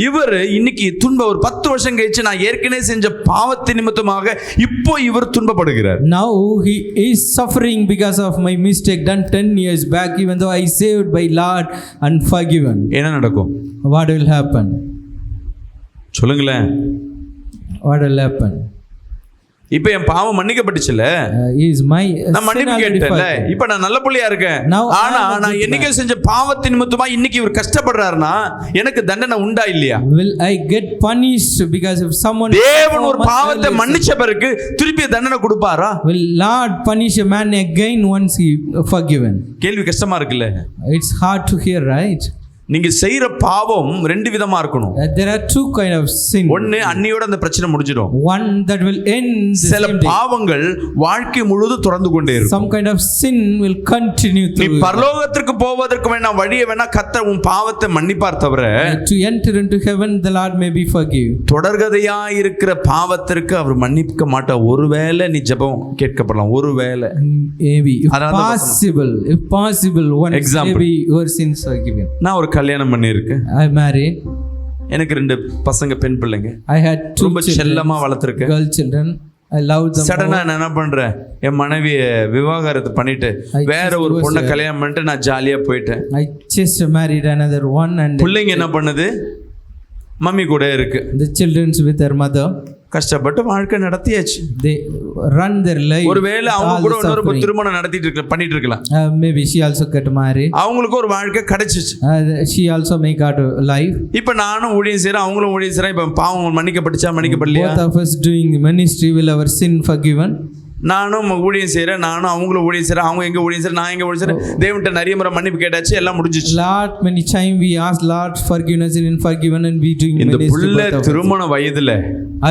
இவர் இன்னைக்கு ஒரு 10 வருஷம் கழிச்சு நான் ஏற்கனவே செஞ்ச பாவத்தின் நிமித்தமாக இப்போ இவர் துன்பப்படுகிறார். Now he is suffering because of my mistake done 10 years back, even though I saved by Lord and forgiven. என்ன நடக்கும்? What will happen? சொல்லுங்களேன். What will happen? இப்ப என் பாவம் மன்னிக்கப்பட்டுச்சுல, Is my நான் மன்னிப்பு கேட்டேன்ல, இப்ப நான் நல்ல புள்ளையா இருக்கேன். ஆனா நான் என்னைக்கு செஞ்ச பாவத்தின் நிமித்தமா இன்னைக்கு இவர் கஷ்டப்படுறாருன்னா எனக்கு தண்டனை உண்டா இல்லையா? Will I get punished because if someone தேவன் ஒரு பாவத்தை மன்னிச்ச பிறகு திருப்பி தண்டனை கொடுப்பாரா? Will Lord punish a man again once he forgiven? கேள்வி கஷ்டமா இருக்குல்ல? It's hard to hear, right? நீங்க செய்யற பாவம் ரெண்டு விதமா இருக்கணும். There are two kind of sin. ஒன்னு அன்னியோட அந்த பிரச்சனை முடிஞ்சிடும். One that will end the சில same day. பாவங்கள் வாழ்க்கை முழுவதும் தொடர்ந்து கொண்டே இருக்கும். Some kind of sin will continue நீ through. பரலோகத்திற்கு போவதற்கு வேணா வழியை வேணா கர்த்தர் உன் பாவத்தை மன்னிப்பார் தவிர To enter into heaven the Lord may be forgive. தொடர்கதையா இருக்கிற பாவத்திற்கு அவர் மன்னிக்க மாட்டார். ஒருவேளை நீ ஜெபம் கேட்கப்படலாம், ஒருவேளை. Maybe if அதாவது possible once Example. maybe your sins are given. நான் ஒரு கல்யாணம் பண்ணியிருக்கேன். I married. எனக்கு 2 பசங்க, பெண் பிள்ளைங்க. I had 2 ரொம்ப children, செல்லமா வளர்த்திருக்கேன். girl children. I loved them. சடனா நான் என்ன பண்றேன், என் மனைவிய விவாகரத்து பண்ணிட்டு வேற ஒரு பொண்ணை கல்யாணம் பண்ணிட்டு நான் ஜாலியா போயிட்டேன். I just married another one and பிள்ளைங்க என்ன பண்ணுது, மம்மி கூட இருக்கு. the children's with their mother. கஷ்டப்பட்டு வாழ்க்கை நடத்தியாச்சு. They run their life. ஒருவேளை அவங்க கூட இன்னொரு திருமணம் பண்ணிட்டு இருக்கலாம். Maybe she also got married. அவங்களுக்கு ஒரு வாழ்க்கை கிடைச்சிச்சு. She also may got a life. இப்ப நானும் ஊழியம் செய்றேன், அவங்களும் ஊழியம் செய்றேன். இப்ப பாவம் மன்னிக்கப்படலையா? Both of us doing ministry, will our sin forgiven? நானும் ஊழியம் செய்றேன், நானும் அவங்களும் ஊழியம் செய்றேன். அவங்க எங்க ஊழியம் செய்றேன், நான் எங்க ஊழியம் செய்றேன். தேவன்கிட்ட நிறைய முறை மன்னிப்பு கேட்டாச்சு, எல்லாம் முடிஞ்சிச்சு. Lord, many time we ask Lord forgiveness and forgiven and we doing இந்த ministry. புள்ள திருமண வயதுல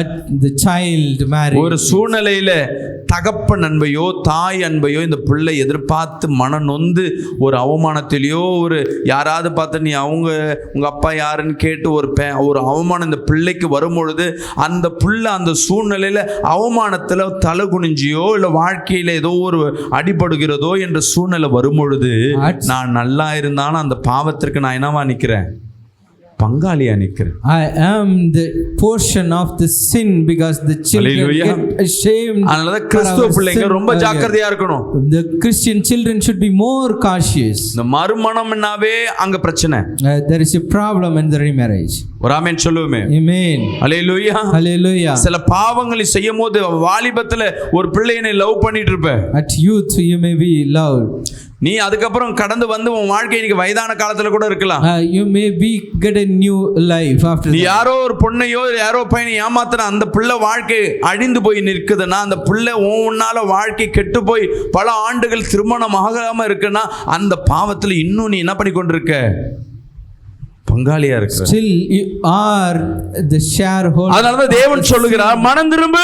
at the child marriage, ஒரு சூழ்நிலையில தகப்பன் அன்பையோ தாய் அன்பையோ இந்த பிள்ளை எதிர்பார்த்து மன நொந்து ஒரு அவமானத்திலேயோ ஒரு யாராவது பார்த்து நீ உங்க அப்பா யாருன்னு கேட்டு ஒரு அவமானம் இந்த பிள்ளைக்கு வரும்பொழுது அந்த பிள்ளை அந்த சூழ்நிலையில அவமானத்துல தலை குனிஞ்சியோ இல்லை வாழ்க்கையில ஏதோ ஒரு அடிபடுகிறதோ என்ற சூழ்நிலை வரும்பொழுது நான் நல்லா இருந்தாலும் அந்த பாவத்திற்கு நான் என்னவா நிற்கிறேன், பங்காளியா நிற்கிறேன். I am the portion of the sin because the children get ashamed. அதனால கிறிஸ்துவ பிள்ளைங்க ரொம்ப ஜாக்கிரதையா இருக்கணும். The Christian children should be more cautious. இந்த மறுமணம்னாவே அங்க பிரச்சனை. There is a problem in the remarriage. ஒரு ஆமென் சொல்லுவோமே. Amen. ஹல்லேலூயா. Hallelujah. சில பாவங்களை செய்யும்போது வாலிபத்துல ஒரு பிள்ளையை லவ் பண்ணிட்டு இருப்ப. At youth you may be loved. நீ அதுக்கப்புறம் கடந்து வந்து உன் வாழ்க்கை இன்னைக்கு வயதான காலத்துல கூட இருக்கலாம். You may be get a new life after நீ யாரோ ஒரு பொண்ணையோ யாரோ பையனை ஏமாத்துன அந்த பிள்ளை வாழ்க்கை அழிந்து போய் நிற்குதுன்னா, அந்த பிள்ளை உன்னால வாழ்க்கை கெட்டு போய் பல ஆண்டுகள் திருமணம் ஆகாம இருக்குன்னா அந்த பாவத்துல இன்னும் நீ என்ன பண்ணி கொண்டிருக்க, பங்காளியா இருக்கு. Still you are the shareholder. அதனால தான் தேவன் சொல்லுகிறார், மனம் திரும்பு.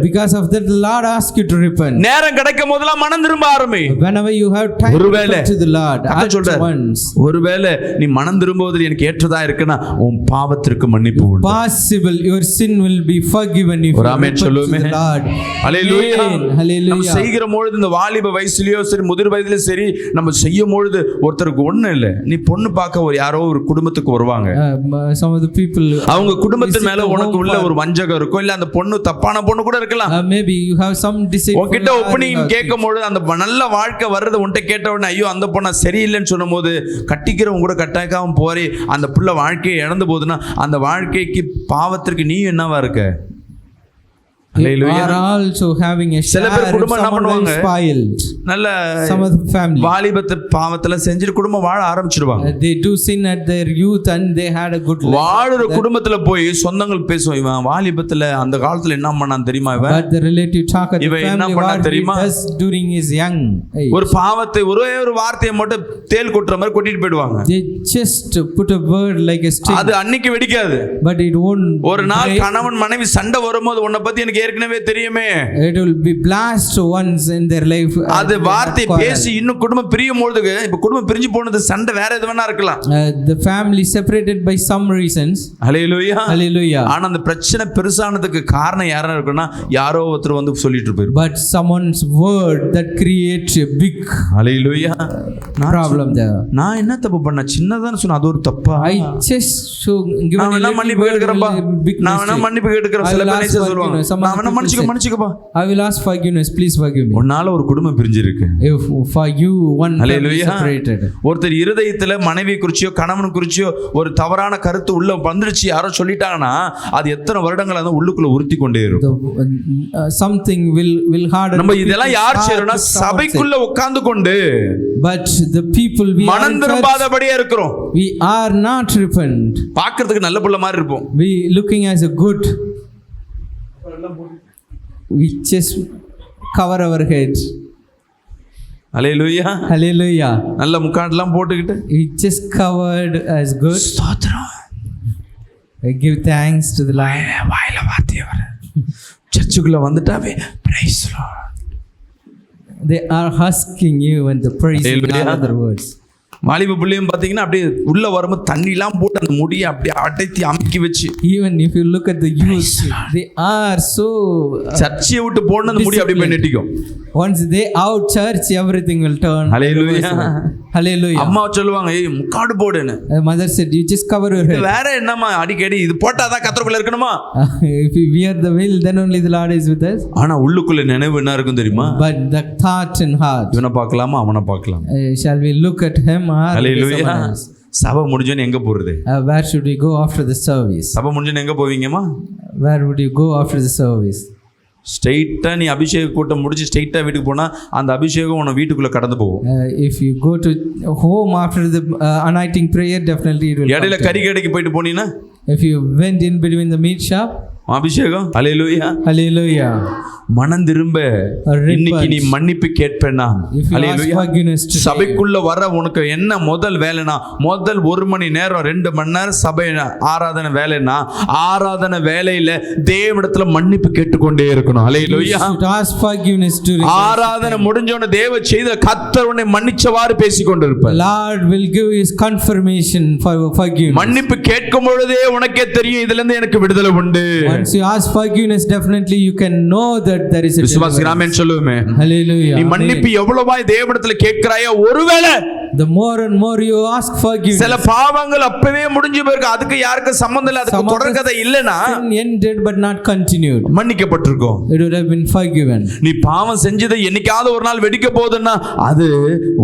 Because of that the Lord asks you to repent. நேரம் கிடைக்கும் போதெல்லாம் மனம் திரும்ப ஆரம்பி. Whenever you have time to repent to the Lord at once. ஒருவேளை நீ மனம் திரும்புவது எனக்கு ஏற்றதா இருக்குன்னா உன் பாவத்திற்கு மன்னிப்பு உண்டு. Possible your sin will be forgiven if you repent to the Lord. Hallelujah. Hallelujah. நம்ம செய்கிற பொழுது இந்த வாலிப வயசுலயோ சரி முதிர் வயதிலயும் சரி நம்ம செய்யும் பொழுது ஒருத்தருக்கு ஒண்ணு இல்லை, நீ பொண்ணு பார்க்க ஒரு யாரோ ஒரு குடும்பத்துக்கு வருவாங்க. Some of the people அவங்க குடும்பத்தின் மேல உனக்கு உள்ள ஒரு வஞ்சகம் இருக்கும், இல்ல அந்த பொண்ணு தப்பான பொண்ணு கூட இருக்கலாம். Maybe you have some deceitful. உன்கிட்ட ஒப்பீனியன் கேட்கும்போது அந்த நல்ல வாழ்க்கை வர்றது உன்கிட்ட கேட்ட உடனே ஐயோ அந்த பொண்ணை சரியில்லைன்னு சொல்லும்போது கட்டிக்கிறவங்க கூட கட்டாக்காம போறே அந்த புள்ள வாழ்க்கையை இழந்து போகுதுன்னா அந்த வாழ்க்கைக்கு பாவத்திற்கு நீ என்னவா இருக்க? You are also having a share if someone is spoiled. நல்ல Some of the family வாலிபத்து பாவத்துல செஞ்சு குடும்பம் வாழ ஆரம்பிச்சிடுவாங்க. They do sin at their youth and they had a good life. வாழுற குடும்பத்துல போய் சொந்தங்கள் பேசுவோம், இவன் வாலிபத்துல அந்த காலத்துல என்ன பண்ணான் தெரியுமா, இவன் But the relative talk at the family what he does during his young age. ஒரு பாவத்தை ஒரே ஒரு வார்த்தையை மட்டும் தேல் கொட்டுற மாதிரி கொட்டிட்டு போயிடுவாங்க. They just put a word like a stick. அது அன்னைக்கு வெடிக்காது. But it won't. ஒரு நாள் கணவன் மனைவி சண்டை வரும்போது உன்னை பத்தி எனக்கு ஏற்கனவே தெரியுமே, it will be blast once in their life. அது வார்த்தை பேசி இன்னும் குடும்பம் பிரியும் பொழுது இப்ப குடும்பம் பிரிஞ்சு போனது சண்டை வேற எது வேணா இருக்கலாம். The family separated by some reasons. Hallelujah. Hallelujah. ஆனா அந்த பிரச்சனை பெருசானதுக்கு காரணம் யாரா இருக்குன்னா யாரோ ஒருத்தர் வந்து சொல்லிட்டு இருப்பாரு. But someone's word that creates a big hallelujah problem there. நான் என்ன தப்பு பண்ண, சின்னதான்னு சொன்ன அது ஒரு தப்பா? I just so given நான் என்ன மன்னிப்பு கேட்கிறப்பா, நான் என்ன மன்னிப்பு கேட்கிறேன். சில பேர் என்ன சொல்லுவாங்க, நான் என்ன மன்னிச்சுக்கப்பா. I will ask forgiveness, please forgive me. உன்னால ஒரு குடும்பம் பிரிஞ்சிருக்கு. If for you one family separated. ஒருத்தர் இருதயத்துல மனைவி குறிச்சியோ கணவன் குறிச்சியோ ஒரு தவறான கருத்து உள்ள வந்துருச்சு யாரோ சொல்லிட்டாங்கன்னா அது எத்தனை வருடங்கள் அந்த உள்ளுக்குள்ள உறுத்தி கொண்டே இருக்கும். Something will harden. நம்ம இதெல்லாம் யார் செய்றோம்னா சபைக்குள்ள உட்கார்ந்து கொண்டு but the people we மனம் திரும்பாதபடியே இருக்கிறோம். We are not repent. பார்க்கிறதுக்கு நல்ல புள்ள மாதிரி இருப்போம். We looking as a good. We just cover our heads. Hallelujah. Hallelujah. நல்ல முக்காடெல்லாம் போட்டுக்கிட்டு He just covered as good. ஸ்தோத்திரம். I give thanks to the Lord. வாயில வார்த்தையே வர சர்ச்சுக்குள்ள வந்துட்டாவே praise Lord. They are husking you and the praise in Hallelujah. other words. வாலிப பிள்ளையும் பார்த்தீங்கன்னா அப்படியே உள்ள வரும்போது தண்ணிலாம் போட்டு அந்த முடியை அப்படியே அடைத்தி அமுக்கி வச்சு Even if you look at the youth, they are so. சர்ச்சையை விட்டு போன அந்த முடி அப்படியே போய் நெட்டிக்கும். Once they out church, everything will turn. Hallelujah. Hallelujah. அம்மா சொல்லுவாங்க ஏய் முக்காடு போடுன்னு. Mother said, you just cover your head. வேற என்னம்மா அடிக்கடி இது போட்டாதான் கத்தருக்குள்ள இருக்கணுமா? If we wear the veil, then only the Lord is with us. ஆனா உள்ளுக்குள்ள நினைவு என்ன இருக்கும் தெரியுமா? But the thought and heart. இவனை பார்க்கலாமா அவனை பார்க்கலாம். Shall we look at him or Hallelujah. someone else? சபை முடிஞ்சோன்னு எங்க போறது? Where should we go after the service? சபை முடிஞ்சோன்னு எங்க போவீங்கம்மா? Where would you go after the service? ஸ்ட்ரெயிட்டா நீ அபிஷேக கூட்டம் முடிச்சு ஸ்ட்ரெயிட்டா வீட்டுக்கு போனா அந்த அபிஷேகம் உன வீட்டுக்குள்ள கடந்து போகும். If you go to home after the anointing prayer, definitely it will. இடையில கறி கடைக்கு போயிட்டு போனீங்கன்னா If you went in between the meat shop, அபிஷேகம். ஹல்லேலூயா. hallelujah. மனம் திரும்ப இன்னைக்கு நீ மன்னிப்பு கேட்பேனா? If you ask hallelujah. forgiveness today, சபைக்குள்ள வர உனக்கு என்ன முதல் வேலைனா முதல் 1 மணி நேரம் 2 மணி நேரம் சபை ஆராதனை வேலைனா ஆராதனை வேலையில தேவனிடத்துல மன்னிப்பு கேட்டுக்கொண்டே இருக்கணும். you hallelujah. should ask forgiveness to ஆராதனை முடிஞ்சோன தேவ செய்த கர்த்தர் உன்னை மன்னிச்சவாறு பேசிக்கொண்டிருப்பார். Lord will give his confirmation for forgiveness. மன்னிப்பு கேட்கும் பொழுதே உனக்கே தெரியும் இதுல இருந்து எனக்கு விடுதலை உண்டு. Once you ask forgiveness, definitely you can know that there is a விசுவாசி ஆமென் சொல்லுமே. Hallelujah. நீ மன்னிப்பு எவ்வளவாய் தேவனிடத்துல கேட்கிறாயோ ஒருவேளை The more and more you ask forgiveness, சில பாவங்கள் அப்பவே முடிஞ்சு போயிருக்கு அதுக்கு யாருக்கு சம்பந்தம் இல்ல அதுக்கு தொடர்கதை இல்லனா sin ended but not continued, மன்னிக்கப்பட்டிருக்கும். it would have been forgiven. நீ பாவம் செஞ்சதை என்னைக்காவது ஒரு நாள் வெடிக்க போகுதுன்னா அது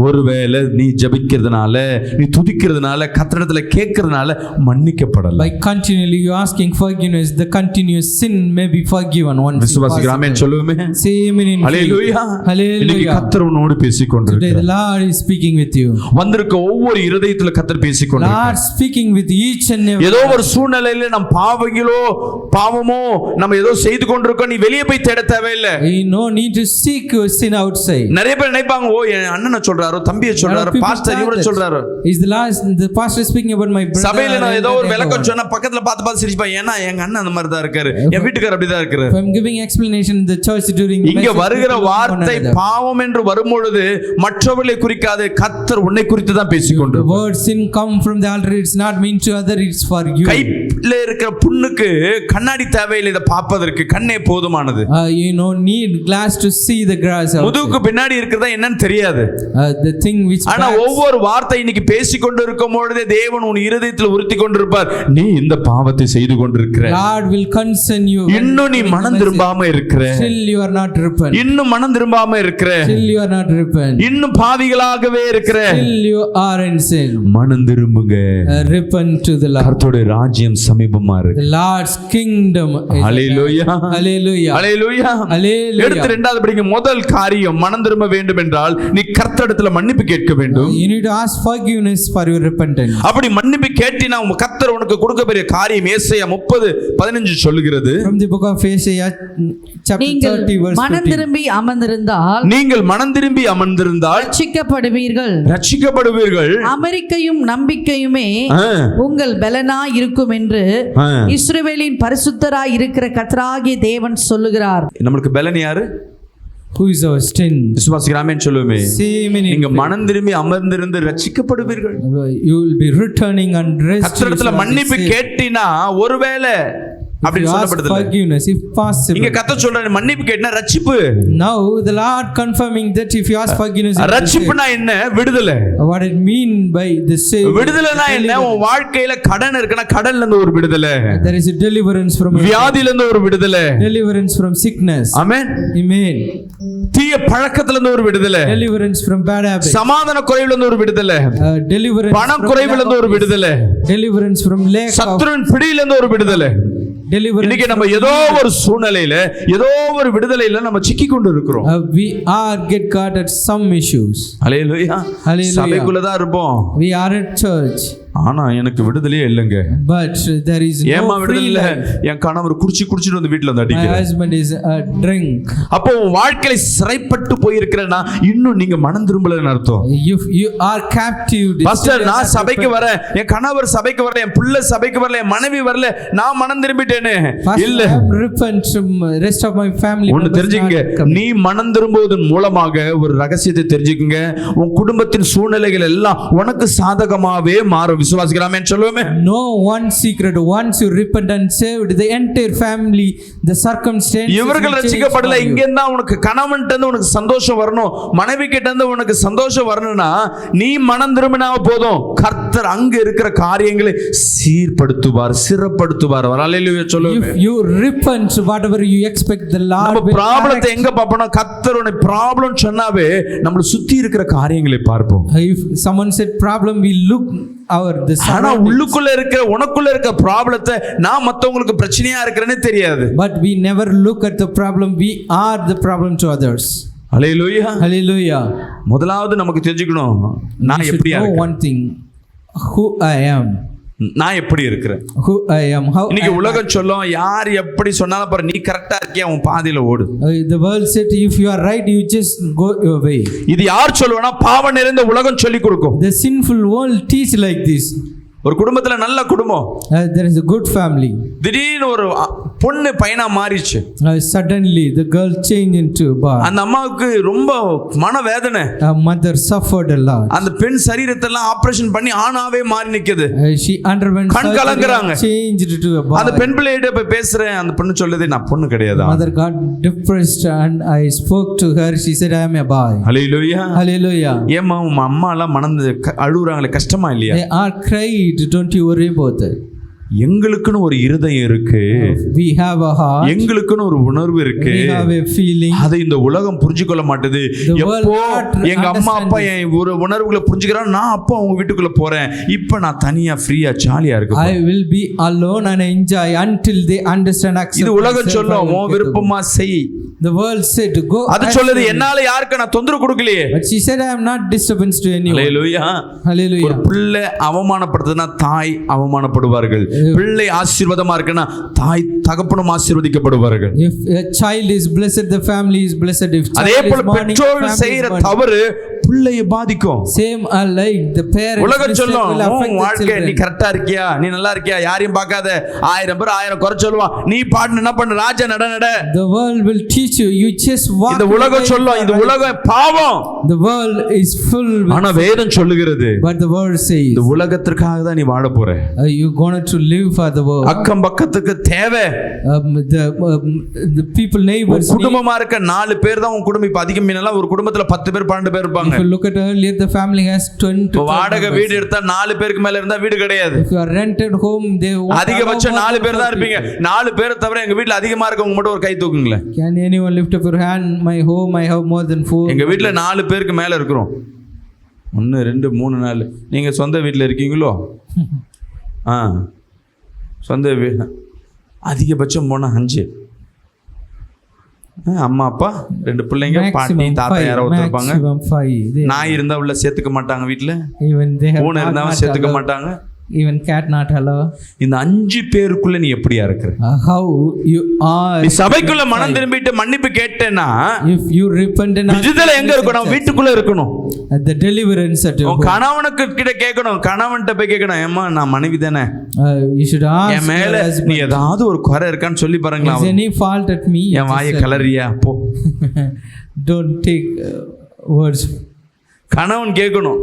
ஒருவேளை நீ ஜெபிக்கிறதுனால நீ துதிக்கிறதுனால கர்த்தரிடத்துல கேட்கறதுனால மன்னிக்கப்படல. By continually you asking forgiveness, the continuous sin may be forgiven once. விசுவாசி ஆமென் சொல்லுமே. Say amen in faith. ஹல்லேலூயா. இன்னைக்கு Hallelujah. கர்த்தர் உன்னோடு Today பேசிக்கொண்டிருக்கிறார். the Lord is speaking with you. வந்திருக்க ஒவ்வொரு இருதயத்துல கர்த்தர் பேசிக்கொண்டிருக்கிறார். Lord speaking with each and every. ஏதோ ஒரு சூழ்நிலையில நம் பாவமோ நம்ம ஏதோ செய்து கொண்டிருக்கோம் நீ வெளியே போய் தேட தேவையில்லை. No need to seek your sin outside. நிறைய பேர் நினைப்பாங்க ஓ என் அண்ணனை சொல்றாரோ தம்பியை சொல்றாரோ பாஸ்டர் இவரை சொல்றாரோ. Is the pastor speaking about my brother? சபையில நான் ஏதோ ஒரு விளக்கம் சொன்னா பக்கத்துல பார்த்து சிரிப்பாங்க ஏன்னா எங்க அண்ணன் அந்த மாதிரி தான் இருக்காரு என் வீட்டுக்காரர் அப்படிதான் இருக்காரு. If I'm giving explanation in the church during இங்க வருகிற வார்த்தை பாவம் என்று வரும்பொழுது மற்றவர்களை குறிக்காது கர்த்தர் உன்னை குறித்து தான் பேசிக்கொண்டு. The word sin come from the altar, it's not meant to other, it's for you. கையில இருக்கிற புண்ணுக்கு கண்ணாடி தேவையில்லை இதை பார்ப்பதற்கு கண்ணே போதுமானது. Need glass to see the grass. முதுகுக்கு பின்னாடி இருக்கிறதா என்னன்னு தெரியாது. The thing which ஆனா ஒவ்வொரு வார்த்தை இன்னைக்கு பேசிக்கொண்டு இருக்கும் பொழுதே தேவன் உன் இருதயத்தில் உறுத்தி கொண்டிருப்பார் நீ இந்த பாவத்தை செய்து கொண்டிருக்கிற. God will concern you. இன்னும் நீ மனம் திரும்பாம இருக்கிற. Still you are not repent. இன்னும் மனம் திரும்பாம இருக்கிற. Still you are not repent. இன்னும் பாவிகளாகவே இருக்கிற. Still you are in sin. மனம் திரும்புங்க. Repent to the Lord. கர்த்தருடைய ராஜ்யம் சமீபமா இருக்கு. The Lord's kingdom. Hallelujah. Hallelujah. Hallelujah. Hallelujah. எடுத்து இரண்டாவது படிங்க முதல் காரியம் மனம் திரும்ப வேண்டும் என்றால் நீ கர்த்தரிடத்துல மன்னிப்பு கேட்க வேண்டும். You need to ask forgiveness for your repentance. அப்படி மன்னிப்பு கேட்டினா கர்த்தர் உனக்கு கொடுக்க பெரிய காரியம் ஏசாயா 30:15 சொல்லுகிறது. From the book of Isaiah chapter 30 verse 15. மனம் திரும்பி அமர்ந்திருந்தால் நீங்கள் மனம் திரும்பி அமர்ந்திருந்தால் ரட்சிக்கப்படுவீர்கள். அமெரிக்கையும் நம்பிக்கையுமே உங்கள் பலனா இருக்கும் என்று இஸ்ரவேலின் பரிசுத்தராய் இருக்கிற கர்த்தராகிய தேவன் சொல்லுகிறார். நமக்கு பலன் யாரு? Who is our strength? விசுவாசிக்கிறாமேன்னு சொல்லுமே. நீங்க Amen. மனம் திரும்பி அமர்ந்திருந்து ரட்சிக்கப்படுவீர்கள். You will be returning and rest. கர்த்தரிடத்துல மன்னிப்பு கேட்டினா ஒருவேளை அப்படி சொல்லப்படுது. Forgiveness if possible. இங்க கர்த்தர் சொல்றாரு மன்னிப்பு கேட்டினா ரட்சிப்பு. Now the Lord confirming that if you ask forgiveness. ரட்சிப்புனா என்ன? விடுதலை. What it mean by the say? விடுதலைனா என்ன? உன் வாழ்க்கையில கடன் இருக்குனா கடன்ல இருந்து ஒரு விடுதலை. There is a deliverance from வியாதியில இருந்து ஒரு விடுதலை. Deliverance from sickness. Amen. Amen. தீய பழக்கத்துல இருந்து ஒரு விடுதலை. Deliverance from bad habits. சமாதான குறைவுல இருந்து ஒரு விடுதலை. Deliverance. பண குறைவுல இருந்து ஒரு விடுதலை. Deliverance from lack of. சத்துருவின் பிடியில இருந்து ஒரு விடுதலை. இன்னைக்கு நம்ம ஏதோ ஒரு சூழ்நிலையில ஏதோ ஒரு விடுதலையில நம்ம சிக்கி கொண்டு இருக்கிறோம். We are get caught at some issues. Hallelujah. Hallelujah. சபைக்குள்ள தான் இருப்போம். We are at church. ஆனா எனக்கு விடுதலையே இல்லைங்க. But there is ஏமா no free விடுதலை? life. என் கணவர் குடிச்சிட்டு வந்து வீட்டுல வந்து My அடிக்கிறார். husband is a drink. அப்போ உன் வாழ்க்கையில சிறைப்பட்டு போயிருக்கிறேன்னா இன்னும் நீங்க மனம் திரும்பலன்னு அர்த்தம். You are captive. பாஸ்டர், நான் சபைக்கு வரேன், என் கணவர் சபைக்கு வரல, என் பிள்ளை சபைக்கு வரல, என் மனைவி வரல, நான் மனம் திரும்பிட்டேனே. இல்ல, repent from rest of my family. ஒன்னு தெரிஞ்சுங்க, நீ மனம் திரும்புவதன் மூலமாக ஒரு ரகசியத்தை தெரிஞ்சுக்குங்க. உன் குடும்பத்தின் சூழ்நிலைகள் எல்லாம் உனக்கு சாதகமாவே மாறும். விசுவாசிக்கலாமே சொல்லுவோமே. No one secret. Once you repent and saved, the entire family, the circumstances. இவர்கள் ரட்சிக்கப்படல. இங்க இருந்தா உனக்கு கணவன்கிட்ட இருந்து உனக்கு சந்தோஷம் வரணும், மனைவி கிட்ட இருந்து உனக்கு சந்தோஷம் வரணும்னா நீ மனம் திரும்பினா போதும். கர்த்தர் அங்க இருக்கிற காரியங்களை சீர்படுத்துவார், சிறப்படுத்துவார். ஹல்லேலூயா சொல்லுங்க. If you repent, whatever you expect, the Lord நம்ம will ப்ராப்ளத்தை எங்க பாப்போம்னா, கர்த்தரோட ப்ராப்ளம் சொன்னாவே நம்மள சுத்தி இருக்கிற காரியங்களை பார்ப்போம். If someone said problem, we look the ஆனா உள்ளுக்குள்ள இருக்கிற உனக்குள்ள இருக்கிற ப்ராப்ளத்தை நான் மத்தவங்களுக்கு பிரச்சனையா இருக்கிறேன்னு தெரியாது. But we never look at the problem. We are the problem to others. Hallelujah. Hallelujah. முதலாவது நமக்கு தெரிஞ்சுக்கணும், நான் எப்படியா know இருக்கேன். one thing, who I am. நான் எப்படி இருக்கிறேன். Who I am. How இன்னைக்கு உலகம் சொல்லும், யார் எப்படி சொன்னாலும் பாரு, நீ கரெக்டா இருக்கியா, உன் பாதையில ஓடு. The world said if you are right, you just go your way. இது யார் சொல்லுவானா? பாவம் நிறைந்த உலகம் சொல்லி கொடுக்கும். The sinful world teach like this. ஒரு குடும்பத்துல நல்ல குடும்பம், There is a good family. திடீர்னு ஒரு பொண்ணு பையனா மாறிச்சு. Suddenly the girl changed into a boy. அந்த அம்மாவுக்கு ரொம்ப மனவேதனை. Mother suffered a lot. அந்த பெண் சரீரத்தெல்லாம் ஆபரேஷன் பண்ணி ஆணாவே மாறி நிக்குது. She underwent கண் கலங்குறாங்க. changed to a boy. அந்த பெண் பிள்ளையிட்ட போய் பேசுறேன், அந்த பொண்ணு சொல்லுது, நான் பொண்ணு கிடையாது. Mother got depressed and I spoke to her. She said I am a boy. Hallelujah. Hallelujah. ஏம்மா உங்க அம்மா எல்லாம் மனந்து அழுகுறாங்களே, கஷ்டமா இல்லையா? They are cried. Don't you worry about that. எங்களுக்குன்னு ஒரு இருதயம் இருக்கு, We have a heart. எங்களுக்குன்னு ஒரு உணர்வு இருக்கு. We have a feeling. அதை இந்த உலகம் புரிஞ்சுக்கொள்ள மாட்டுது. The world எப்போ not எங்க அம்மா அப்பா understand என் ஒரு உணர்வுகளை புரிஞ்சுக்கிறான், நான் அப்பா அவங்க வீட்டுக்குள்ள போறேன், இப்ப நான் தனியா ஃப்ரீயா ஜாலியா இருக்கு. I will be alone and enjoy until they understand, accept. இது உலகம் சொல்லும், உன் விருப்பமா செய். The world said go. அது சொல்லுது, என்னால யாருக்கு நான் தொந்தரவு கொடுக்கலையே. But she said I am not disturbance to anyone. ஹல்லேலூயா. ஒரு Hallelujah. பிள்ளை அவமானப்படுத்துதுன்னா தாய் அவமானப்படுவார்கள். பிள்ளை ஆசீர்வாதமா இருக்குன்னா தாய் தகப்பனும் ஆசீர்வதிக்கப்படுவார்கள். If a child is blessed, the family is blessed. If அதே child போல is mourning, பெற்றோர்கள் family செய்யற is mourning. தவறு பிள்ளையை பாதிக்கும். Same alike the parents. உலகம் mistake சொல்லும், will affect உன் the வாழ்க்கை நீ children. கரெக்டா இருக்கியா, நீ நல்லா இருக்கியா, யாரையும் பார்க்காத, 1000 பேர் 1000 குறை சொல்லுவான், நீ பாட்டு என்ன பண்ணு, ராஜா நட நட. The world will teach you. You just walk. இந்த உலகம் சொல்லும், இந்த உலகம் பாவம். The world is full with. ஆனா வேதம் சொல்லுகிறது, But the world says இந்த உலகத்திற்காக தான் நீ வாழ போற. you going to live for the world. அக்கம் பக்கத்துக்கு தேவை. The people neighbors. குடும்பமா இருக்க 4 பேர் தான் உன் குடும்பம். இப்ப அதிகம் மீனெல்லாம் ஒரு குடும்பத்துல 10 பேர் 12 பேர் இருப்பாங்க. If you look at earlier, the family has 20. வாடகை வீடு எடுத்தா 4 பேருக்கு மேல இருந்தா வீடு கிடையாது. If you are rented home, they அதிகபட்சம் 4 பேர் தான் இருப்பீங்க. 4 பேரை தவிர எங்க வீட்ல அதிகமா இருக்கவங்க மட்டும் ஒரு கை தூக்குங்களேன். Can anyone lift up your hand? My home, I have more than 4. எங்க வீட்ல 4 பேருக்கு மேல இருக்கிறோம். 1 2 3 4. நீங்க சொந்த வீட்ல இருக்கீங்களோ? சொந்த அதிகபட்சம் போனா 5. அம்மா அப்பா 2 பிள்ளைங்க, பாட்டி தாத்தா யாரோ ஒருத்தருப்பாங்க. நாய் இருந்தா உள்ள சேர்த்துக்க மாட்டாங்க வீட்டுல. பூனை இருந்தா சேர்த்துக்க மாட்டாங்க. Even cat not allow. இந்த 5 பேருக்குள்ள நீ எப்படியா இருக்கிற? How you are. நீ சபைக்குள்ள மனம் திரும்பிட்டு மன்னிப்பு கேட்டேனா, if you repent and விடுதலை எங்க இருக்கணும்? வீட்டுக்குள்ள இருக்கணும். The deliverance at your home. கணவனுக்கு கிட்ட கேட்கணும், கணவன்கிட்ட போய் கேட்கணும், ஏம்மா நான் மனைவி தானே, you should ask என் மேல நீ ஏதாவது ஒரு குறை இருக்கான்னு சொல்லி பாருங்களா. is any fault at me? என் வாயை கலரியா போ. Don't take words. கணவன் கேட்கணும்,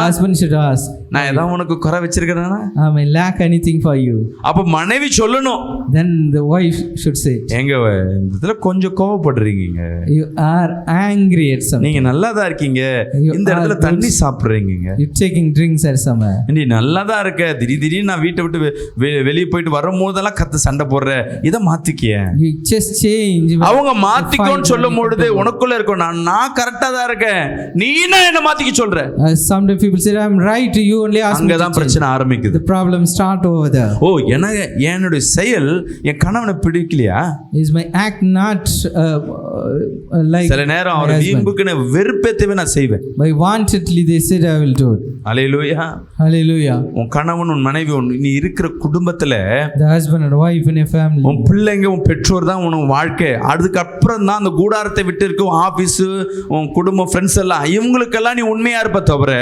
husband should ask, நான் ஏதாவது உனக்கு குறை வச்சிருக்கிறேனா? I may lack anything for you. அப்ப மனைவி சொல்லணும். Then the wife should say, எங்க இதுல கொஞ்சம் கோவப்படுறீங்க, you are angry at something. நீங்க நல்லா தான் இருக்கீங்க, இந்த இடத்துல தண்ணி சாப்பிடுறீங்க, you taking drinks at somewhere. நீ நல்லா தான் இருக்க, திடீர்னு நான் வீட்டை விட்டு வெளியே போயிட்டு வரும்போதெல்லாம் கத்து சண்டை போடுற, இதை மாத்திக்கிய. You just change. அவங்க மாத்திக்கோன்னு சொல்லும் பொழுது உனக்குள்ள இருக்கும், நான் கரெக்டா தான் இருக்கேன், நீ என்ன மாத்திக்க சொல்ற? sometimes people say, I'm right, you only ask me to அங்கதான் change. பிரச்சனை ஆரம்பிக்குது. The problem start over there. ஓ என்னுடைய செயல் என் கணவனை பிடிக்கலையா? Is my act not like சில நேரம் my அவர் husband? வீம்புக்குன்னு வெறுப்பேத்தவே நான் செய்வேன். By wantedly they said I will do it. Hallelujah. Hallelujah. உன் கணவன் உன் மனைவி நீ இருக்கிற குடும்பத்துல The husband and wife in a family. உன் பிள்ளைங்க உன் பெற்றோர் தான் உனக்கு வாழ்க்கை. அதுக்கப்புறம் தான் அந்த கூடாரத்தை விட்டு இருக்க உன் ஆபீஸ் உன் குடும்பம் ஃப்ரெண்ட்ஸ் எல்லாம் இவங்களுக்கெல்லாம் நீ உண்மையா இருப்ப தவிர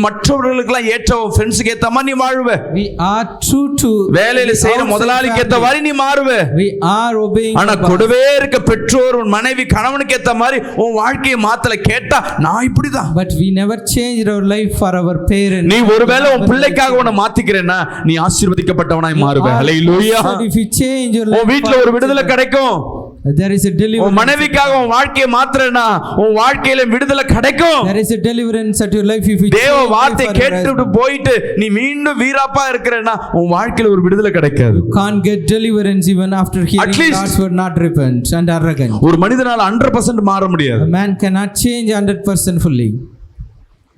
மற்றவர்களுக்கெல்லாம் ஏற்ற ஃப்ரெண்ட்ஸுக்கு ஏத்த மாதிரி நீ வாழ்வ. We are true to வேலையில செய்யற முதலாளிக்கு ஏத்த மாதிரி நீ மாறுவ. We are obeying. ஆனா கூடவே இருக்க பெற்றோர் உன் மனைவி கணவனுக்கு ஏத்த மாதிரி உன் வாழ்க்கையை மாத்தல கேட்டா நான் இப்படிதான். But we never changed our life for our parents. நீ ஒருவேளை உன் பிள்ளைக்காக உன்னை மாத்திக்கிறேன்னா நீ ஆசீர்வதிக்கப்பட்டவனாய் மாறுவ. ஹல்லேலூயா. If you change your life, உன் வீட்ல ஒரு விடுதலை கிடைக்கும். there is a deliverance. உன் மனைவிக்காக உன் வாழ்க்கையை மாத்துறேன்னா உன் வாழ்க்கையில விடுதலை கிடைக்கும். There is a deliverance at your life if you தேவ change வார்த்தை life for your கேட்டுட்டு போயிட்டு நீ மீண்டும் வீராப்பா இருக்கிறேன்னா உன் வாழ்க்கையில ஒரு விடுதலை கிடைக்காது. You can't get deliverance even after hearing God's word, not repent and arrogant. ஒரு மனிதனால 100% மாற முடியாது. A man cannot change 100% fully.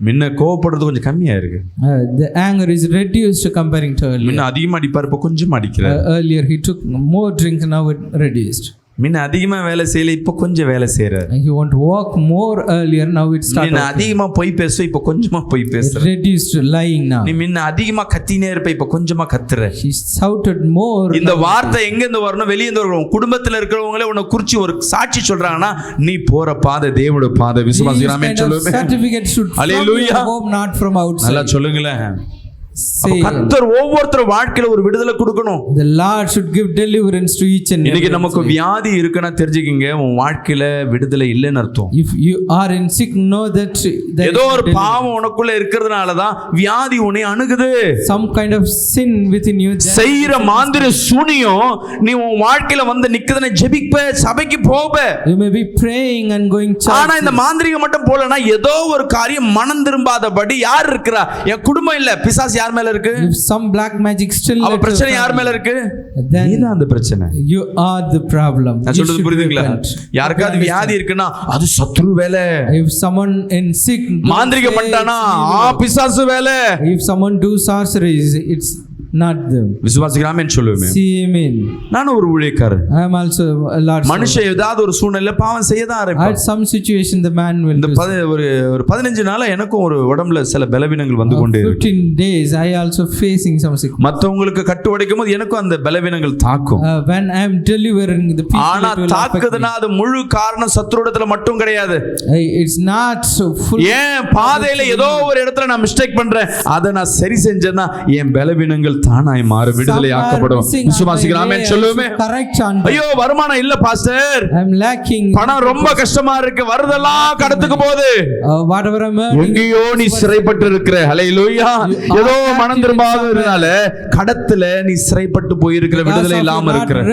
முன்ன கோவப்படுறது கொஞ்சம் கம்மியா இருக்கு. The anger is reduced comparing to earlier. முன்ன அதிகமா அடிப்பார், இப்ப கொஞ்சம் அடிக்கிறார். Earlier he took more drink, now it reduced. முன்ன அதிகமா வேலை செய்யல, இப்ப கொஞ்சம் வேலை செய்யறார். He want to walk more earlier, now it started. முன்ன அதிகமா பொய் பேச, இப்ப கொஞ்சமா பொய் பேசுற. Reduced to lying now. நீ முன்ன அதிகமா கத்தினே இருப்ப, இப்ப கொஞ்சமா கத்துற. He shouted more. இந்த வார்த்தை எங்க இருந்து வரணும்? வெளிய இருந்து வரணும். குடும்பத்துல இருக்கிறவங்களே உன்னை குறிச்சு ஒரு சாட்சி சொல்றாங்கன்னா நீ போற பாதை தேவனுடைய பாதை. விசுவாசிக்கலாமே சொல்லுங்க. Certificate should from your home, not from outside. நல்லா சொல்லுங்களேன். Say, கர்த்தர் ஒவ்வொருத்தர் வாழ்க்கையில ஒரு விடுதலை கொடுக்கணும். the Lord should give deliverance to each and every. இன்னைக்கு நமக்கு வியாதி இருக்குன்னா தெரிஞ்சுக்கங்க, உன் வாழ்க்கையில விடுதலை இல்லைன்னு அர்த்தம். If you are in sick, know that ஏதோ ஒரு பாவம் உனக்குள்ள இருக்கிறதுனால தான் வியாதி உன்னை அணுகுது. some kind of sin within you. செய்யற மாந்திர சூனியம் நீ உன் வாழ்க்கையில வந்து நிக்குதுன்னு ஜெபிப்ப, சபைக்கு போவ. You may be praying and going church. ஆனா இந்த மாந்திரிகம் மட்டும் போலனா ஏதோ ஒரு காரியம் மனம் திரும்பாதபடி யார் இருக்கறா? என் குடும்பம் இல்ல, பிசாசு யார் மேல இருக்கு? If some black magic still அவ பிரச்சனை யார் மேல இருக்கு? நீதான் அந்த பிரச்சனை. You are the problem. நான் சொல்றது புரியுதுங்களா? யாருக்காவது வியாதி இருக்குன்னா அது சத்ரு வேலை. If someone in sick, மாந்திரிகம் பண்ணிட்டானா பிசாசு வேலை. if someone do sorceries, it's not them. விசுவாசிக்கலாமே சொல்லுவேன். See, amen. நானும் ஒரு ஊழியக்காரர். I am also a Lord's மனுஷன் ஏதாவது ஒரு சூழ்நிலையில பாவம் செய்ய தான் ஆரம்பிப்பான். at some situation the man will இந்த ஒரு 15 நாளா எனக்கும் ஒரு உடம்புல சில பலவீனங்கள் வந்து கொண்டே இருக்கு. 15 days I also facing some sickness. மத்தவங்களுக்கு கட்டு உடைக்கும் போது எனக்கும் அந்த பலவீனங்கள் தாக்கும். When I am delivering the people, ஆனா தாக்குதுன்னா அது முழு காரணம் சத்துருடத்துல மட்டும் கிடையாது. It's not so full. ஏன் பாதையில ஏதோ ஒரு இடத்துல நான் மிஸ்டேக் பண்றேன், அதை நான் சரி செஞ்சேன்னா என் பலவீனங்கள் தானாய் மாற விடுதலை ஆக்கப்படும். விசுவாசிக்கலாமே சொல்லுமே. ஐயோ வருமானம் இல்ல பாஸ்டர், I am lacking, பணம் ரொம்ப கஷ்டமா இருக்கு, வருதெல்லாம் கடத்துக்கு போகுது. whatever I am earning, எங்கேயோ நீ சிறைப்பட்டு இருக்கிற. ஹல்லேலூயா. ஏதோ மனம் திரும்பாததுனால கடத்துல நீ சிறைப்பட்டு போயிருக்கிற, விடுதலை இல்லாம இருக்கிற.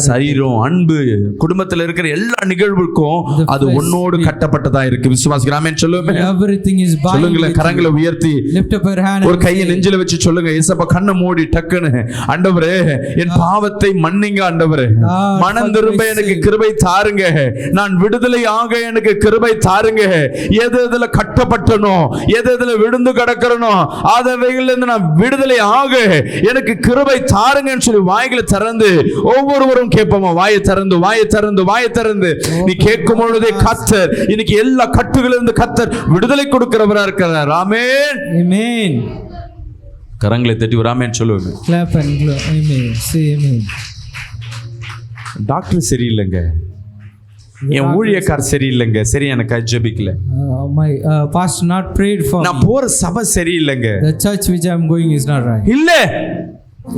சரீரம், அன்பு, குடும்பத்துல இருக்கிற எல்லா நிகழ்வுக்கும் அது உன்னோடு கட்டப்பட்டதா இருக்கு. விசுவாசிக்கலாமே சொல்லுங்க. everything is bound. சொல்லுங்க, கரங்களை உயர்த்தி lift up your hand, ஒரு கையை நெஞ்சில வச்சு சொல்லுங்க, இயேசப்பா கண்ணை மூடி டக்குன்னு, ஆண்டவரே என் பாவத்தை மன்னிங்க ஆண்டவரே, மனம் திரும்ப எனக்கு கிருபை தாருங்க, நான் விடுதலை ஆக எனக்கு கிருபை தாருங்க, எது எதுல கட்டப்பட்டனோ எது எதுல விழுந்து கிடக்கிறனோ அவைகள்ல இருந்து நான் விடுதலை ஆக எனக்கு கிருபை தாருங்கன்னு சொல்லி வாய்களை திறந்து ஒவ்வொருவரும் கேட்போமா? வாயை திறந்து வாயை திறந்து வாயை திறந்து நீ கேட்கும் பொழுதே கர்த்தர் இன்னைக்கு எல்லா கட்டுகளிலிருந்து கர்த்தர் விடுதலை கொடுக்கிறவரா இருக்கிறார். ஆமென். Amen. கரங்களை தட்டி ஒரு ஆமென் சொல்லுங்க. Clap and amen. Say amen. Doctor சரியில்லைங்க, என் ஊழியக்கார் சரியில்லைங்க, சரி எனக்கு ஜெபிக்கல, my pastor not prayed for நான் போற சபை சரியில்லைங்க, the church which I am going is not right. இல்ல,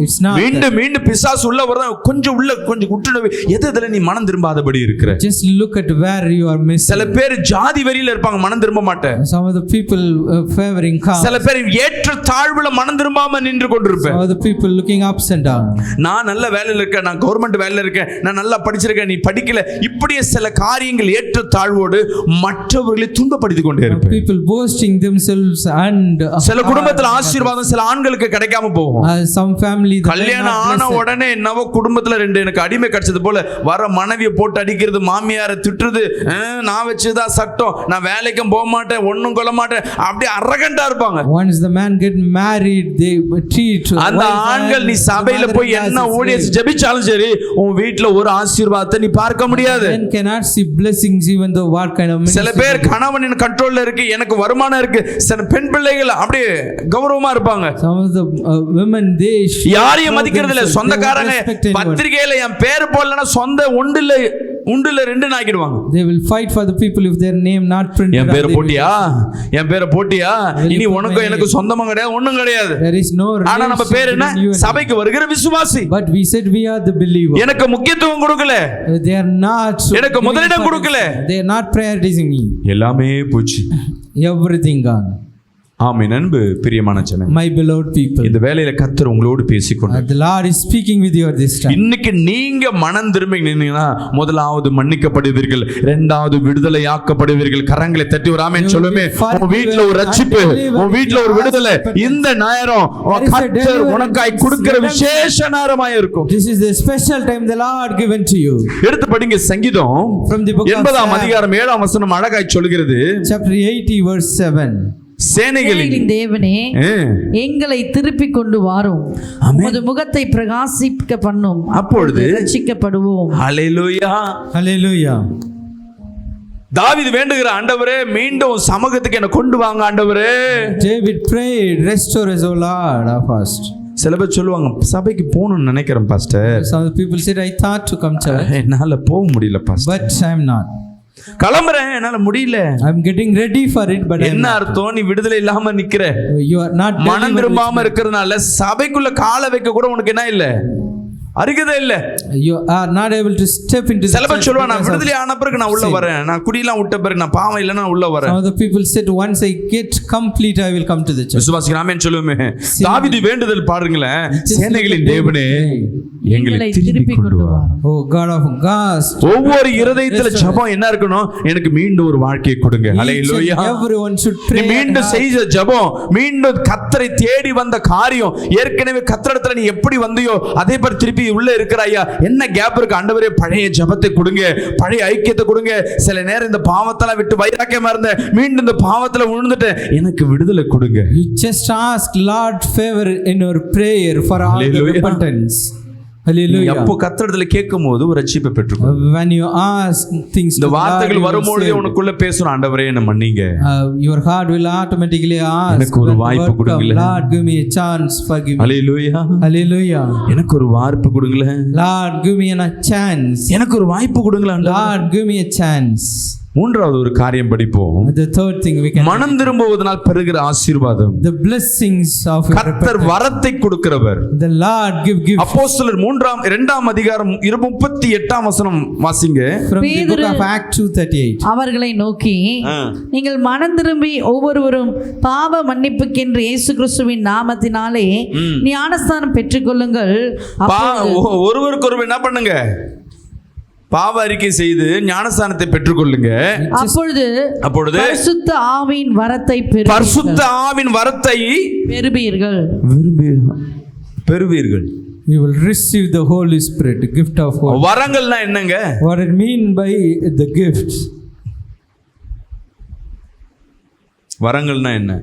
it's not. மீண்டும் மீண்டும் பிசாசு உள்ள வரதான் கொஞ்சம் உள்ள கொஞ்சம் விட்டுடு. எது எதுல நீ மனம் திரும்பாதபடி இருக்கிற? just look at where you are missing. சில பேர் ஜாதி வெறியில இருப்பாங்க, மனம் திரும்ப மாட்டேன். some of the people favoring caste. சில பேர் ஏற்ற தாழ்வுல மனம் திரும்பாம நின்று கொண்டிருப்பேன். some of the people looking ups and down. நான் நல்ல வேலையில இருக்கேன், நான் கவர்மெண்ட் வேலையில இருக்கேன், நான் நல்லா படிச்சிருக்கேன், நீ படிக்கல, இப்படியே சில காரியங்கள் ஏற்ற தாழ்வோடு மற்றவர்களை துன்பப்படுத்திக் கொண்டே இருப்பேன். people boasting themselves and சில குடும்பத்துல ஆசீர்வாதம் சில ஆண்களுக்கு கிடைக்காம போகும். some family family. The men கல்யாணம் are ஆன blessed. உடனே என்னவோ குடும்பத்துல எனக்கு அடிமை கிடைச்சது போல வர மனைவியை போட்டு அடிக்கிறது, மாமியாரை திட்டுறது, நான் வச்சுதான் சட்டம், நான் வேலைக்கும் போக மாட்டேன், ஒண்ணும் கொள்ள மாட்டேன், அப்படியே அரகண்டா இருப்பாங்க. Once the man get married, they treat அந்த ஆண்கள் நீ சபையில போய் என்ன ஊழியம் ஜெபிச்சாலும் சரி, உன் வீட்டுல ஒரு ஆசீர்வாதத்தை நீ பார்க்க முடியாது. Men cannot see blessings even though what kind of சில ministry. பேர் கணவனின் கண்ட்ரோல்ல இருக்கு, எனக்கு வருமானம் இருக்கு, சில பெண் பிள்ளைகள் அப்படியே கௌரவமா இருப்பாங்க. Some of the women they யாரையும் மதிக்கிறது இல்ல. சொந்தக்காரங்க பத்திரிகையில என் பேர் போடலன்னா சொந்த உண்டுல ரெண்டு ஆக்கிடுவாங்க. They will fight for the people if their name not printed. என் பேரை போட்டியா, இனி உனக்கும் எனக்கு சொந்தமா கிடையாது, ஒண்ணும் கிடையாது. There is no relation. ஆனா நம்ம பேர் என்ன? சபைக்கு வருகிற விசுவாசி. But we said we are the believer. எனக்கு முக்கியத்துவம் கொடுக்கல, They are not. எனக்கு முதலிடம் கொடுக்கல, They are not prioritizing me. எல்லாமே போச்சு. Everything gone. ஆமென். அன்பு பிரியமான ஜனமே, My beloved people, இந்த வேளையில கர்த்தர் உங்களோடு பேசிக்கொண்டு the Lord is speaking with you at this time. இன்னைக்கு நீங்க மனம் திரும்பி நின்னீங்கன்னா முதலாவது மன்னிக்கப்படுவீர்கள், இரண்டாவது விடுதலையாக்கப்படுவீர்கள். கரங்களை தட்டி ஒரு ஆமென் சொல்லுமே. உன் வீட்டுல ஒரு ரட்சிப்பு, உன் வீட்டுல ஒரு விடுதலை இந்த நேரம் கர்த்தர் உனக்காய் கொடுக்கிற விசேஷ நேரமாய் இருக்கும். This is the special time the Lord given to you. எடுத்து படிங்க சங்கீதம் From the book of 80 அதிகாரம் 7 வசனம் அழகாய் சொல்கிறது. Chapter 80 verse 7. சேனைகளின் தேவனே எங்களை திருப்பி கொண்டு வாரும், உமது முகத்தை பிரகாசிக்க பண்ணும், அப்பொழுது ரட்சிக்கப்படுவோம். ஹல்லேலூயா, Hallelujah. தாவீது வேண்டுகிற, ஆண்டவரே மீண்டும் சமூகத்துக்கு என்ன கொண்டு வாங்க ஆண்டவரே. David prayed, restore us, O Lord, our fast. சில பேர் சொல்லுவாங்க, சபைக்கு போகணும்னு நினைக்கிறேன் pastor. Some people said, I thought to come church, என்னால போக முடியல பாஸ்டர். but I'm not. கிளம்புறேன், என்னால முடியல. I'm getting ready for it, but என்ன அர்த்தம்? நீ விடுதலை இல்லாம நிக்கிற, you are not மனம் திரும்பாம இருக்கிறதுனால சபைக்குள்ள காலை வைக்க கூட உனக்கு என்ன இல்ல, அருகதை இல்ல. You are not able to step into the சில பேர் church சொல்லுவாங்க, நான் because விடுதலை ஆன பிறகு நான் உள்ள வரேன், நான் குடியெல்லாம் விட்ட பிறகு நான் பாவம் இல்லைன்னா உள்ள வரேன். some of the people said, once I get complete I will come to the church. விசுவாசிக்கிறாமேன்னு சொல்லுவோமே. தாவீது வேண்டுதல் பாருங்களேன், சேனைகளின் தேவனே எங்களை திருப்பி கொண்டு வா. Oh God of gods, ஒவ்வொரு இருதயத்துல ஜெபம் என்ன இருக்கணும்? எனக்கு மீண்டும் ஒரு வாழ்க்கையை கொடுங்க. ஹல்லேலூயா. everyone should நீ pray. மீண்டும் செய்த ஜெபம், மீண்டும் கர்த்தரை தேடி வந்த காரியம், ஏற்கனவே கர்த்தரிடத்துல நீ எப்படி வந்தியோ அதே மாதிரி திருப்பி உள்ள இருக்கிறாயா? என்ன கேப் இருக்கு? ஆண்டவரே பழைய ஜெபத்தை கொடுங்க, பழைய ஐக்கியத்தை கொடுங்க. சில நேரம் இந்த பாவத்தெல்லாம் விட்டு வைராக்கியமா இருந்த, மீண்டும் இந்த பாவத்துல விழுந்துட்டேன், எனக்கு விடுதலை கொடுங்க. You just ask Lord favor in your prayer for all the repentance. Hallelujah. அப்போ கர்த்தரிடத்துல கேட்கும்போது ஒரு ரட்சிப்பை பெற்றுக்கொள். When you ask things, இந்த வார்த்தைகள் வரும்போது உனக்குள்ள பேசுற, ஆண்டவரே என்ன மன்னிங்க. your heart will automatically ask, எனக்கு ஒரு வாய்ப்பு கொடுங்களே. Lord give me a chance, forgive me. Hallelujah. Hallelujah. எனக்கு ஒரு வாய்ப்பு கொடுங்களே. Lord give me a chance. எனக்கு ஒரு வாய்ப்பு கொடுங்களே. Lord give me a chance. மூன்றாவது ஒரு காரியம் படிப்போம். The third thing we can, மனம் திரும்புவதனால் பெறுகிற ஆசீர்வாதம். the blessings of கர்த்தர் வரத்தை கொடுக்கிறவர். the Lord give. அப்போஸ்தலர் 2ஆம் அதிகாரம் 38ஆம் வசனம் வாசிங்க. From the book of Acts 2:38. அவர்களை நோக்கி, நீங்கள் மனம் திரும்பி ஒவ்வொருவரும் பாவ மன்னிப்புக்கென்று இயேசு கிறிஸ்துவின் நாமத்தினாலே ஞானஸ்நானம் பெற்றுக்கொள்ளுங்கள். ஒருவருக்கொருவர் என்ன பண்ணுங்க? பாவ அறிக்கை செய்து ஞானஸ்நானத்தை பெற்றுக்கொள்ளுங்க. அப்பொழுது பரிசுத்த ஆவியின் வரத்தை பெறுவீர்கள். You will receive the Holy Spirit, gift of Holy. வரங்கள்னா என்னங்க? What it mean by the gifts? வரங்கள்னா என்ன?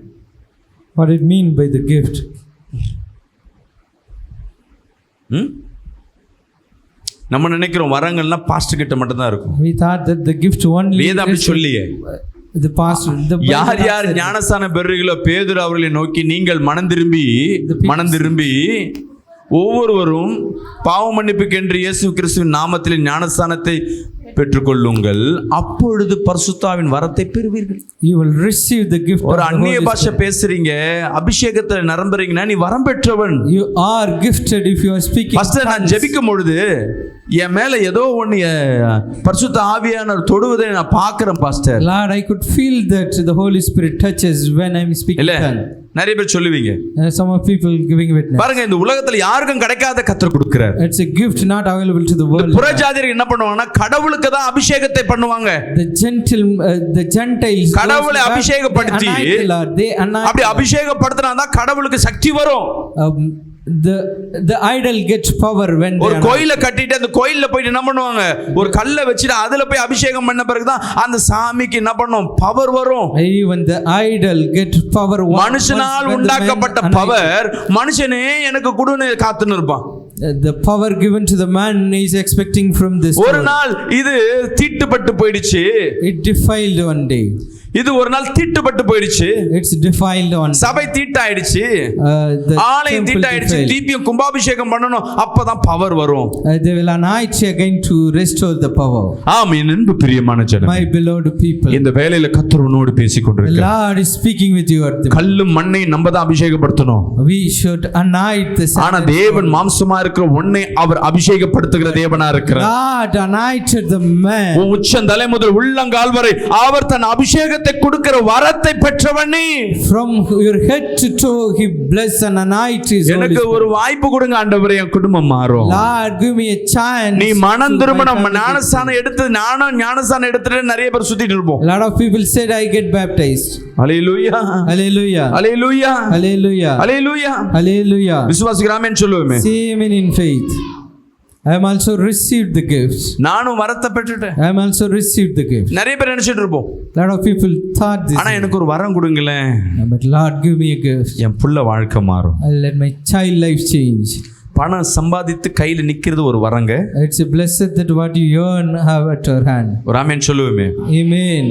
What it mean by the gift? நம்ம நினைக்கிறோம் வரங்கள்னா பாஸ்டர் கிட்ட மட்டும் தான் இருக்கும். We thought that the gift only. வேதம் அப்படி சொல்லியே. The pastor, யார் ஞானஸ்நானம் பெறுகிறீர்களோ பேதுரு அவர்களை நோக்கி, நீங்கள் மனம் திரும்பி ஒவ்வொருவரும் பாவ மன்னிப்புக்கென்று இயேசு கிறிஸ்துவின் நாமத்தில் ஞானஸ்நானத்தை பெற்றுக்கொள்ளுங்கள், அப்பொழுது பரிசுத்தாவின் வரத்தை பெறுவீர்கள். You will receive the gift. ஒரு அந்நிய பாஷை பேசுறீங்க, அபிஷேகத்துல நிரம்புறீங்கன்னா நீ வரம் பெற்றவன். You are gifted if you are speaking. Pastor, நான் ஜெபிக்கும் பொழுது என் மேல ஏதோ ஒன்னு பரிசுத்த ஆவியானவர் தொடுவதை நான் பார்க்கிறேன் pastor. Lord, I could feel that the Holy Spirit touches when I'm speaking. இல்ல நிறைய பேர் சொல்லுவீங்க. Some of people giving witness. பாருங்க, இந்த உலகத்துல யாருக்கும் கிடைக்காத கர்த்தர் கொடுக்கிறார். It's a gift not available to the world. புறஜாதியர் என்ன பண்ணுவாங்கன்னா கடவுளுக்கு தான் அபிஷேகத்தை பண்ணுவாங்க. The Gentiles கடவுளை அபிஷேகப்படுத்தி அப்படி அபிஷேகப்படுத்தினா தான் கடவுளுக்கு சக்தி வரும். the idol gets power when they ஒரு are கோயிலை கட்டிட்டு அந்த கோயில்ல போயிட்டு என்ன பண்ணுவாங்க, ஒரு கல்லை வச்சுட்டு அதுல போய் அபிஷேகம் பண்ண பிறகுதான் அந்த சாமிக்கு என்ன பண்ணும், பவர் வரும். even the idol get power. மனுஷனால் உண்டாக்கப்பட்ட பவர் மனுஷனே எனக்கு கொடுன்னு காத்துன்னு இருப்பான். The power given to the man is expecting from this. ஒரு நாள் இது தீட்டுப்பட்டு போயிடுச்சு. It defiled one day. இது ஒரு நாள் தீட்டுப்பட்டு போயிடுச்சு. It's defiled one. சபை தீட்டாயிடுச்சு, ஆலயம் தீட்டாயிடுச்சு. தீபியம் கும்பாபிஷேகம் பண்ணணும், அப்பதான் பவர் வரும். They will anoint again to restore the power. ஆமென். அன்பு பிரியமான ஜனமே, My beloved people, இந்த வேளையில கர்த்தர் உன்னோடு பேசிக் the கொண்டிருக்கிறார். Lord is speaking with you at the கல்லும் மண்ணை நம்ம தான் அபிஷேகப்படுத்தணும். We should anoint the ஆனா தேவன் மாம்சமா இருக்கிற உன்னை அவர் அபிஷேகப்படுத்துகிற தேவனா இருக்கிறார். God anointed the man. உன் உச்சந்தலை முதல் உள்ளங்கால் வரை அவர் தன் அபிஷேகத்தை கொடுக்கிற வரத்தை பெற்றவன் நீ. From your head to toe he bless and anoint his. எனக்கு ஒரு வாய்ப்பு கொடுங்க ஆண்டவரே, என் குடும்பம் மாறும். Lord, give me a chance. நீ மனம் திரும்பணும். ஞானஸ்தானம் எடுத்து நானும் ஞானஸ்தானம் எடுத்துட்டு நிறைய பேர் சுத்திட்டு இருப்போம். A lot of people said I get baptized. Hallelujah, Hallelujah, hallelujah, hallelujah, hallelujah, hallelujah. விசுவாசிக்கிறாமேன்னு சொல்லுவேமே. See me in faith. I am also received the gifts. நானும் வரத்தை பெற்றுட்டேன். I am also received the gift. நிறைய பேர் நினைச்சிட்டு இருப்போம், A lot of people thought this. ஆனா எனக்கு ஒரு வரம் கொடுங்களேன், But Lord, give me a gift. என் புள்ள வாழ்க்கை மாறும். I'll let my child life change. பணம் சம்பாதித்து கையில நிக்கிறது ஒரு வரங்க. It's a blessed that what you earn have at your hand. ஒரு ஆமென் சொல்லுவேமே. Amen.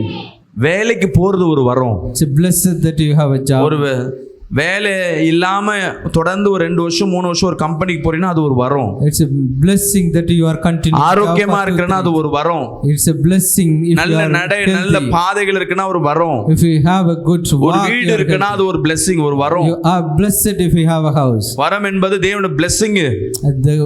வேலைக்கு போறது ஒரு வரம். It's a blessed that you have a job. ஒரு வேலை இல்லாம தொடர்ந்து ஒரு 2 வருஷம் 3 வருஷம் ஒரு கம்பெனிக்கு போறீங்கன்னா அது ஒரு வரம். It's a blessing that you are continuing. ஆரோக்கியமா இருக்குன்னா அது ஒரு வரம். It's a blessing if நல்ல you are நடை healthy. நல்ல பாதைகள் இருக்குன்னா ஒரு வரம். If you have a good ஒரு walk, வீடு இருக்குன்னா அது ஒரு blessing, ஒரு வரம். you are blessed if you have a house. வரம் என்பது தேவனுடைய blessing. The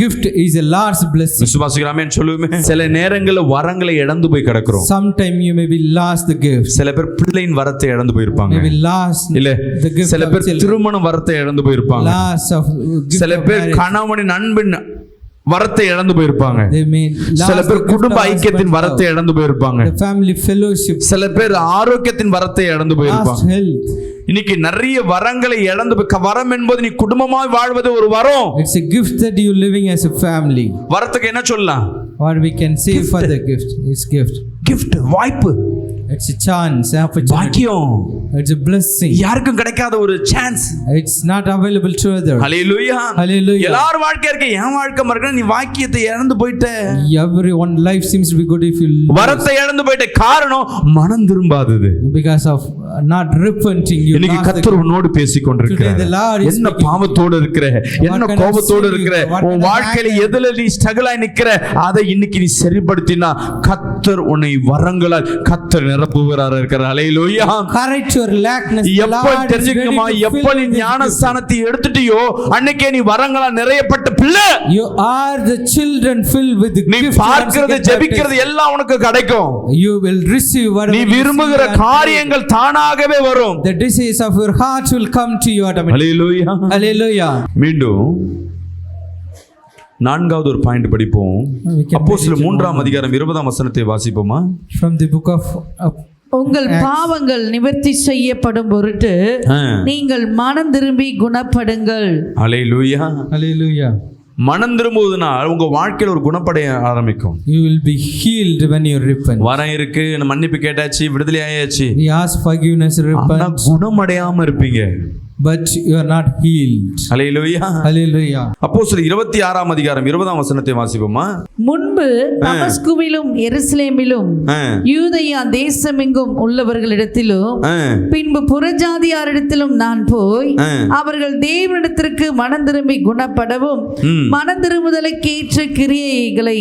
gift is a Lord's blessing. விசுவாசிக்கிறாமேன்னு சொல்லுவேமே. சில நேரங்கள்ல வரங்களை இழந்து போய் கிடக்குறோம். Sometime you may be lost the gift. சில பேர் பிள்ளையின் வரத்தை இழந்து போயிருப்பாங்க. Maybe lost இல்ல the gift. சில பேர் திருமண வரத்தை இழந்து போயிருப்பாங்க. Loss of gift. சில of பேர் marriage. கணவனின் அன்பின் வரத்தை இழந்து போயிருப்பாங்க. They may சில lost பேர் the gift குடும்ப of ஐக்கியத்தின் husband வரத்தை love. இழந்து போயிருப்பாங்க. The family fellowship. சில பேர் ஆரோக்கியத்தின் வரத்தை இழந்து Lost போயிருப்பாங்க. health. இன்னைக்கு நிறைய வரங்களை இழந்து வரம் என்பது நீ குடும்பமாய் வாழ்வது ஒரு வரம். It's a gift that you living as a family. வரத்துக்கு என்ன சொல்லலாம்? What we can say for the gift is gift. gift, வாய்ப்பு, It's a chance, opportunity. பாக்கியம். It's a blessing. யாருக்கும் கிடைக்காத ஒரு chance. It's not available to others. Hallelujah, Hallelujah. எல்லாரும் வாழ்க்கை இருக்கு, என் வாழ்க்கை மறக்க நீ வாக்கியத்தை இழந்து போயிட்ட. Everyone life seems to be good if you வரத்தை இழந்து போயிட்ட. காரணம் மனம் திரும்பாதது. because of not repenting. You இன்னைக்கு lost the கர்த்தர் உன்னோடு பேசிக் கொண்டிருக்கிறார். Today the Lord is என்ன speaking. பாவத்தோடு இருக்கிற, என்ன What kind of கோபத்தோடு sin இருக்கிற, you- what உன் kind of வாழ்க்கையில anger? எதுல நீ ஸ்ட்ரகிளாய் நிக்கிற, அதை இன்னைக்கு நீ சரிப்படுத்தினா கர்த்தர் உன்னை வரங்களால் கர்த்தர் நிரப்புகிறார் இருக்கிறார். ஹalleluya. correct your lackness. The எப்ப Lord is தெரிஞ்சுக்கணுமா, ready to எப்ப fill நீ in this ஞானஸ்தானத்தை எடுத்துட்டியோ அன்னைக்கே நீ வரங்களால் நிறையப்பட்ட பிள்ளை. gift. You are the children filled with the நீ gift. பார்க்கிறது ஜெபிக்கிறது எல்லாம் உனக்கு கிடைக்கும். You will receive whatever நீ you விரும்புகிற see and காரியங்கள் தானாகவே வரும். pray. The desires of your heart will come to you automatically. Hallelujah. Hallelujah. மீண்டும் 4வது ஒரு பாயிண்ட் படிப்போம். We can அப்போஸ்தலர் meditate 3ஆம் அதிகாரம் 20ஆம் வசனத்தை வாசிப்போமா? From the book of உங்கள் பாவங்கள் நிவர்த்தி செய்யப்படும் பொருட்டு நீங்கள் மனம் திரும்பி குணப்படுங்கள். ஹalleluya. Hallelujah. மனம் திரும்புவதனால் உங்க வாழ்க்கையில ஒரு குணப்படைய ஆரம்பிக்கும். You will be healed when you repent. வரம் இருக்கு, மன்னிப்பு கேட்டாச்சு, விடுதலை ஆயாச்சு, We ask forgiveness, ஆனா repent, குணமடையாம இருப்பீங்க. but you are not healed. Hallelujah. Hallelujah. அப்போஸ்தலர் 26ஆம் அதிகாரம் 20ஆம் வசனத்தை வாசிப்போமா? முன்பு தமஸ்குவிலும் எருசலேமிலும் யூதேயா தேசமெங்கும் உள்ளவர்களிடத்திலும் பின்பு புறஜாதியாரிடத்திலும் நான் போய் அவர்கள் தேவனிடத்திற்கு மனம் திரும்பி குணப்படவும் மனம் திரும்புதலுக்கேற்ற கிரியைகளை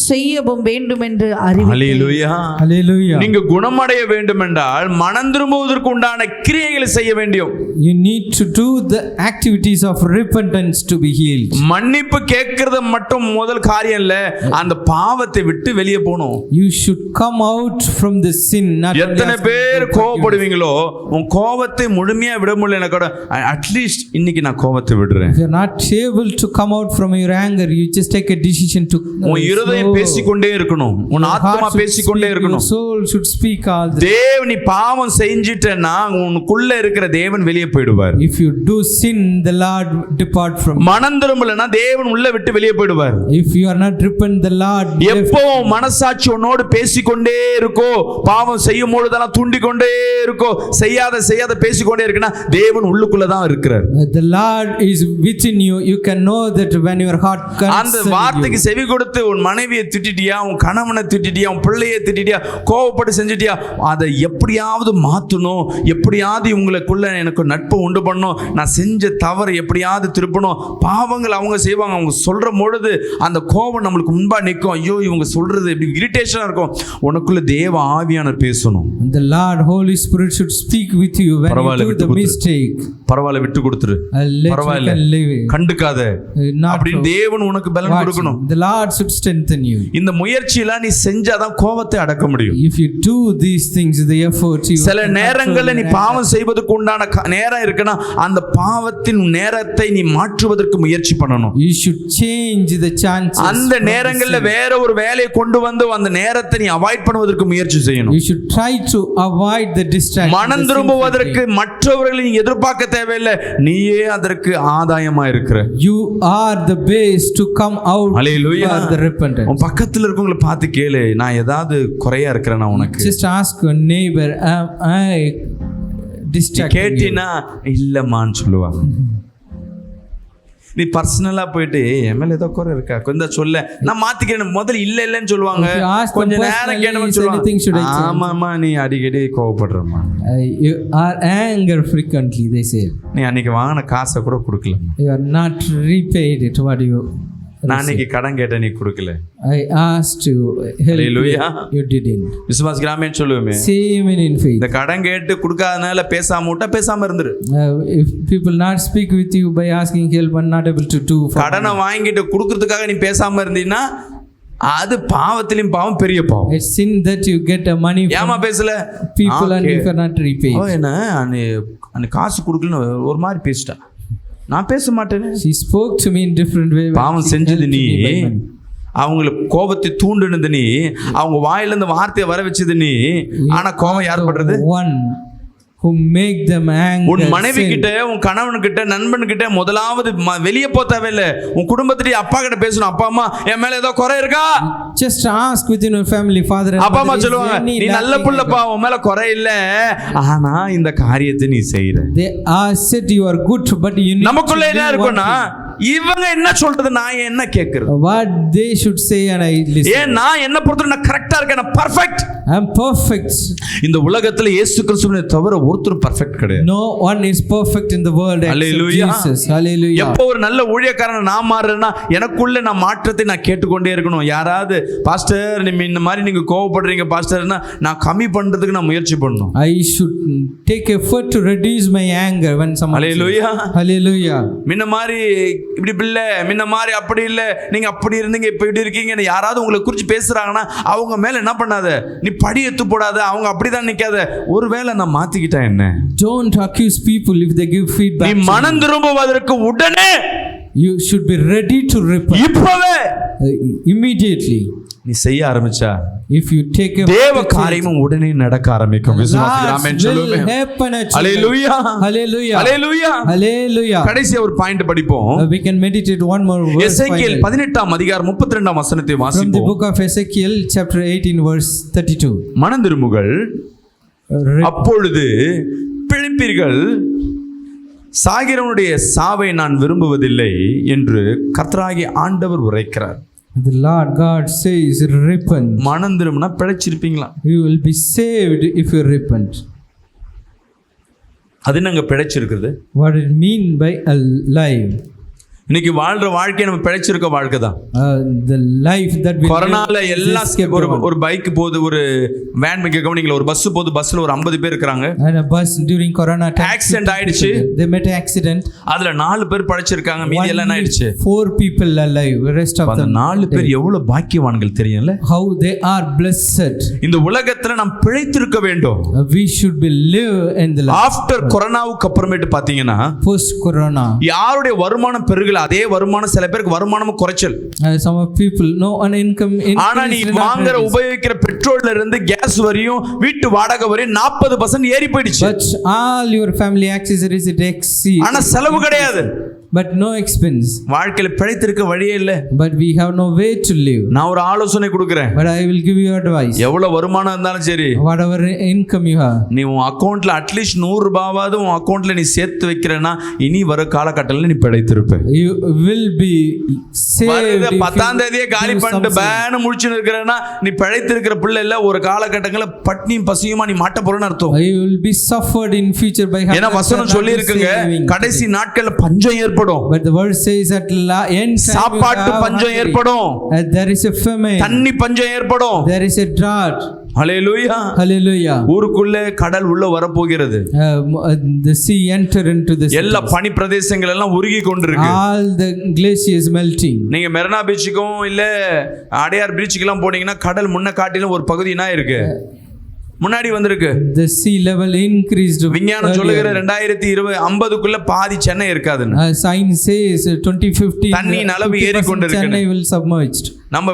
செய்யவும் வேண்டும் என்று அறிவித்தேன். ஹalleluya. Hallelujah. நீங்க குணமடைய வேண்டும் என்றால் மனம் திரும்புவதற்கு உண்டான கிரியைகளை செய்ய வேண்டும். You need to do the activities of repentance to be healed. மன்னிப்பு கேட்கிறது மட்டும் முதல் காரியம் இல்ல, அந்த பாவத்தை விட்டு வெளியே போகணும். You should come out from the sin. Not எத்தனை பேர் கோபப்படுவீங்களோ, உன் கோபத்தை முழுமையா விட முடியல கூட அட்லீஸ்ட் இன்னைக்கு நான் கோபத்தை விடுறேன். If you are not able to come out from your anger, you just take a decision to. உன் இருதயம் பேசிக்கொண்டே இருக்கணும், உன் ஆத்மா பேசிக்கொண்டே இருக்கணும். Your soul should speak all the. தேவன் நீ பாவம் செஞ்சிட்டேன்னா உனக்குள்ள இருக்கிற தேவன் வெளியே போயிடுவார். போயிடுவார். If you do sin, the Lord depart from you. மனம் திரும்பலன்னா தேவன் உள்ள விட்டு வெளியே போயிடுவார். If you are not repent, the Lord எப்போ மனசாட்சி உன்னோடு பேசிக்கொண்டே இருக்கோ, பாவம் செய்யும் பொழுதெல்லாம் தூண்டிக்கொண்டே இருக்கோ, செய்யாத பேசிக்கொண்டே இருக்குன்னா தேவன் உள்ளுக்குள்ள தான் இருக்கிறார். The Lord is within you. You can know that when your heart அந்த concerns வார்த்தைக்கு you. செவி கொடுத்து உன் மனைவியை திட்டிட்டியா, உன் கணவனை திட்டிட்டியா, உன் பிள்ளையை திட்டிட்டியா, கோவப்பட்டு செஞ்சிட்டியா, அதை எப்படியாவது மாற்றணும், எப்படியாவது இவங்களுக்குள்ள எனக்கு நட்பு உண்டு பண்ணணும், நான் செஞ்ச தவறு எப்படியாவது திருப்பணும். பாவங்கள் அவங்க செய்வாங்க, அவங்க சொல்ற பொழுது அந்த கோபம் நம்மளுக்கு முன்பா நிற்கும். ஐயோ இவங்க சொல்றது எப்படி இரிட்டேஷனா இருக்கும். உனக்குள்ள தேவ ஆவியானவர் பேசணும். And the Lord Holy Spirit should speak with you when you do the mistake. பரவாயில்ல விட்டு கொடுத்துரு, பரவாயில்ல கண்டுக்காத அப்படின்னு தேவன் உனக்கு பலன் கொடுக்கணும். The Lord should strengthen you. இந்த முயற்சியெல்லாம் நீ செஞ்சாதான் கோபத்தை அடக்க முடியும். If you do these things, the efforts you சில நேரங்கள்ல நீ பாவம் செய்வதற்கு உண்டான நேரம் இருக்குன்னா அந்த பாவத்தின் நேரத்தை நீ மாற்றுவதற்கு முயற்சி பண்ணணும். You should change the chances. அந்த நேரங்கள்ல வேற ஒரு வேலையை கொண்டு வந்து அந்த நேரத்தை நீ அவாய்ட் பண்ணுவதற்கு முயற்சி செய்யணும். You should try to avoid the distraction. மனம் திரும்புவதற்கு மற்றவர்களை நீ எதிர்பார்க்க தேவையில்லை, நீயே அதற்கு ஆதாயமா இருக்கிற. You are the base to come out for the repentance. உன் பக்கத்துல இருக்கவங்களை பார்த்து கேளு, நான் ஏதாவது குறையா இருக்கிறேனா உனக்கு? Just ask your neighbor, am I distracted? கேட்டினா இல்லம்மான்னு சொல்லுவாங்க. நீ பர்சனலா போயிட்டு என் மேல ஏதோ குறை இருக்கா கொஞ்சம் சொல்ல, நான் மாத்திக்கிறேன் முதல்ல இல்லன்னு சொல்லுவாங்க. கொஞ்ச நேரம் கேட்டவன்னு சொல்லுவாங்க, ஆமாமா நீ அடிக்கடி கோவப்படுறமா, you are anger frequently, they say. நீ அன்னைக்கு வாங்கின காசை கூட கொடுக்கல, you are not repaid it. What do you? நான் அன்னைக்கு கடன் கேட்ட நீ கொடுக்கல. I asked you help, you didn't. விசுவாசிக்கலாமே சொல்லுவேன். Same in faith. இந்த கடன் கேட்டு கொடுக்காதனால பேசாம விட்டா பேசாம இருந்துரு. If people not speak with you by asking help and not able to do, கடனை வாங்கிட்டு கொடுக்கிறதுக்காக நீ பேசாம இருந்தீன்னா அது பாவத்திலும் பாவம், பெரிய பாவம். It's sin that you get a money from ஏமா பேசல people and if you are not repaid. என்ன அன்னை காசு கொடுக்கலன்னு ஒரு மாதிரி பேசிட்டா, நான் பேச மாட்டேன்னு. She spoke to me in different way. பாவம் செஞ்சது நீ, அவங்களுக்கு கோபத்தை தூண்டுனது நீ, அவங்க வாயிலிருந்து வார்த்தையை வர வச்சது நீ. ஆனா கோபம் யார் பண்றது? One who make them angry. உன் மனைவி கிட்ட, உன் கணவன் கிட்ட, நண்பன் கிட்ட முதலாவது வெளியே போ தேவையில்லை, உன் குடும்பத்திலேயே அப்பா கிட்ட பேசணும். அப்பா அம்மா என் மேல ஏதோ குறை இருக்கா? Just ask within your family, father and அப்பா அம்மா சொல்லுவாங்க, நீ நல்ல புள்ளப்பா, உன் மேல குறை இல்ல, ஆனா இந்த காரியத்தை நீ செய்யற. They are said you are good, but you need. நமக்குள்ள என்ன இருக்கும்னா, இவங்க என்ன சொல்றது நான் என்ன கேக்குறது, what they should say and I listen. ஏன் நான் என்ன பொறுத்தவரை நான் கரெக்ட்டா இருக்கேன், நான் பெர்ஃபெக்ட். I am perfect. இந்த உலகத்துல இயேசு கிறிஸ்துவை தவிர ஒருத்தர் பெர்ஃபெக்ட் கிடையாது. No one is perfect in the world except Jesus. Hallelujah. எப்போ ஒரு நல்ல ஊழியக்காரன் நான் மாறுறேன்னா எனக்குள்ள நான் மாற்றத்தை நான் கேட்டுக்கொண்டே இருக்கணும். யாராவது பாஸ்டர் இந்த மாதிரி நீங்க கோவப்படுறீங்க பாஸ்டர்னா நான் கம்மி பண்றதுக்கு நான் முயற்சி பண்ணணும். I should take effort to reduce my anger when someone. Hallelujah. Hallelujah. முன்ன மாதிரி இப்படி இல்ல, முன்ன மாதிரி அப்படி இல்ல, நீங்க அப்படி இருந்தீங்க இப்ப இப்படி இருக்கீங்க, யாராவது உங்களை குறித்து பேசுறாங்கன்னா அவங்க மேல என்ன பண்ணாத, நீ படி எடுத்து போடாத, அவங்க அப்படிதான் நிக்காத, ஒருவேளை நான் மாத்திக்கிட்டா என்ன? Don't accuse people if they give feedback. நீ மனம் திரும்புவதற்கு உடனே you should be ready to repent. இப்பவே immediately நீ செய்ய ஆரம்பிச்சா if you take a தேவ காரியமும் உடனே நடக்க ஆரம்பிக்கும். விசுவாசிகள் ஆமென் சொல்லுவேன். ஹalleluya hallelujah hallelujah hallelujah. கடைசி ஒரு பாயிண்ட் படிப்போம். We can meditate one more verse. எசேக்கியேல் 18ஆம் அதிகாரம் 32ஆம் வசனத்தை வாசிப்போம். From the book of Ezekiel chapter 18 verse 32. மனம் திரும்புங்கள், அப்பொழுது பிழைப்பீர்கள், சாகிறவனுடைய சாவை நான் விரும்புவதில்லை என்று கர்த்தராகிய ஆண்டவர் உரைக்கிறார். The Lord God says, repent. மனம் திரும்பினா பிழைச்சிருப்பீங்களா? You will be saved if you repent. அது நாங்க பிழைச்சிருக்கிறது. What it mean by alive? இன்னைக்கு வாழ்ற வாழ்க்கை நம்ம பிழைச்சிருக்க வாழ்க்கை தான். The life that we கொரோனால எல்லாம் ஒரு பைக் போகுது, ஒரு வேன் கவனிங்களா, ஒரு பஸ் போகுது, பஸ்ல ஒரு 50 பேர் இருக்காங்க. And a bus during corona time accident ஆயிடுச்சு. They met an accident. அதுல 4 பேர் பிழைச்சிருக்காங்க, மீதி எல்லாம் என்ன ஆயிடுச்சு? 4 people alive, rest of them. 4 பேர் எவ்வளவு பாக்கியவான்கள் தெரியும்ல? How they are blessed. இந்த உலகத்துல நாம் பிழைத்திருக்க வேண்டும். We should be live in the life. After கொரோனாவுக்கு அப்புறமேட்டு பாத்தீங்கன்னா post corona யாருடைய வருமானம் பெருகல பாருங்கள், அதே வருமானம் சில பேருக்கு வருமானமும் குறைச்சல். Some of people no an income ஆனா நீ வாங்குற உபயோகிக்கிற பெட்ரோல்ல இருந்து கேஸ் வரையும் வீட்டு வாடகை வரையும் 40% ஏறி போயிடுச்சு. but all your family accessories it exceeds. ஆனா செலவு கிடையாது. but no expense. வாழ்க்கையில பிழைத்திருக்க வழியே இல்ல. but we have no way to live. நான் ஒரு ஆலோசனை கொடுக்கிறேன். but I will give you advice. எவ்வளவு வருமானம் இருந்தாலும் சரி, whatever income you have, நீ உன் அக்கவுண்ட்ல அட்லீஸ்ட் 100 ரூபாயாவது உன் அக்கவுண்ட்ல நீ சேர்த்து வைக்கிறேன்னா இனி வர காலகட்டத்தில் நீ பிழைத்திருப்ப. you will be saved. 10ஆம் தேதியே காலி பண்ணிட்டு பேன முடிச்சுன்னு இருக்கிறேன்னா நீ பிழைத்திருக்கிற பிள்ளை இல்ல. ஒரு காலகட்டங்களில் பட்னியும் பசியுமா நீ மாட்ட போறன்னு அர்த்தம். you will be suffered in future by ஏன்னா வசனம் சொல்லி இருக்குங்க, கடைசி நாட்கள்ல பஞ்சம் ஏற்படும். but the word says at end சாப்பாட்டு பஞ்சம் ஏற்படும். there is a famine. தண்ணி பஞ்சம் ஏற்படும். there is a drought. Hallelujah. hallelujah. ஊருக்குள்ள கடல் உள்ள வர போகிறது. the sea enter into the எல்லா பனி பிரதேசங்கள் எல்லாம் உருகி கொண்டிருக்கு. all the glaciers melting. நீங்க மெரினா பீச்சுக்கும் இல்ல அடையார் பீச்சுக்கெல்லாம் போனீங்கன்னா கடல் முன்ன காட்டிலும் ஒரு பகுதி என்ன இருக்கு, முன்னாடி வந்திருக்கு. the sea level increased. விஞ்ஞானம் சொல்லுகிற 2050க்குள்ள பாதி சென்னை இருக்காதுன்னு. science says 2050 தண்ணியின் அளவு ஏறி கொண்டிருக்கு. Chennai will submerged. நம்ம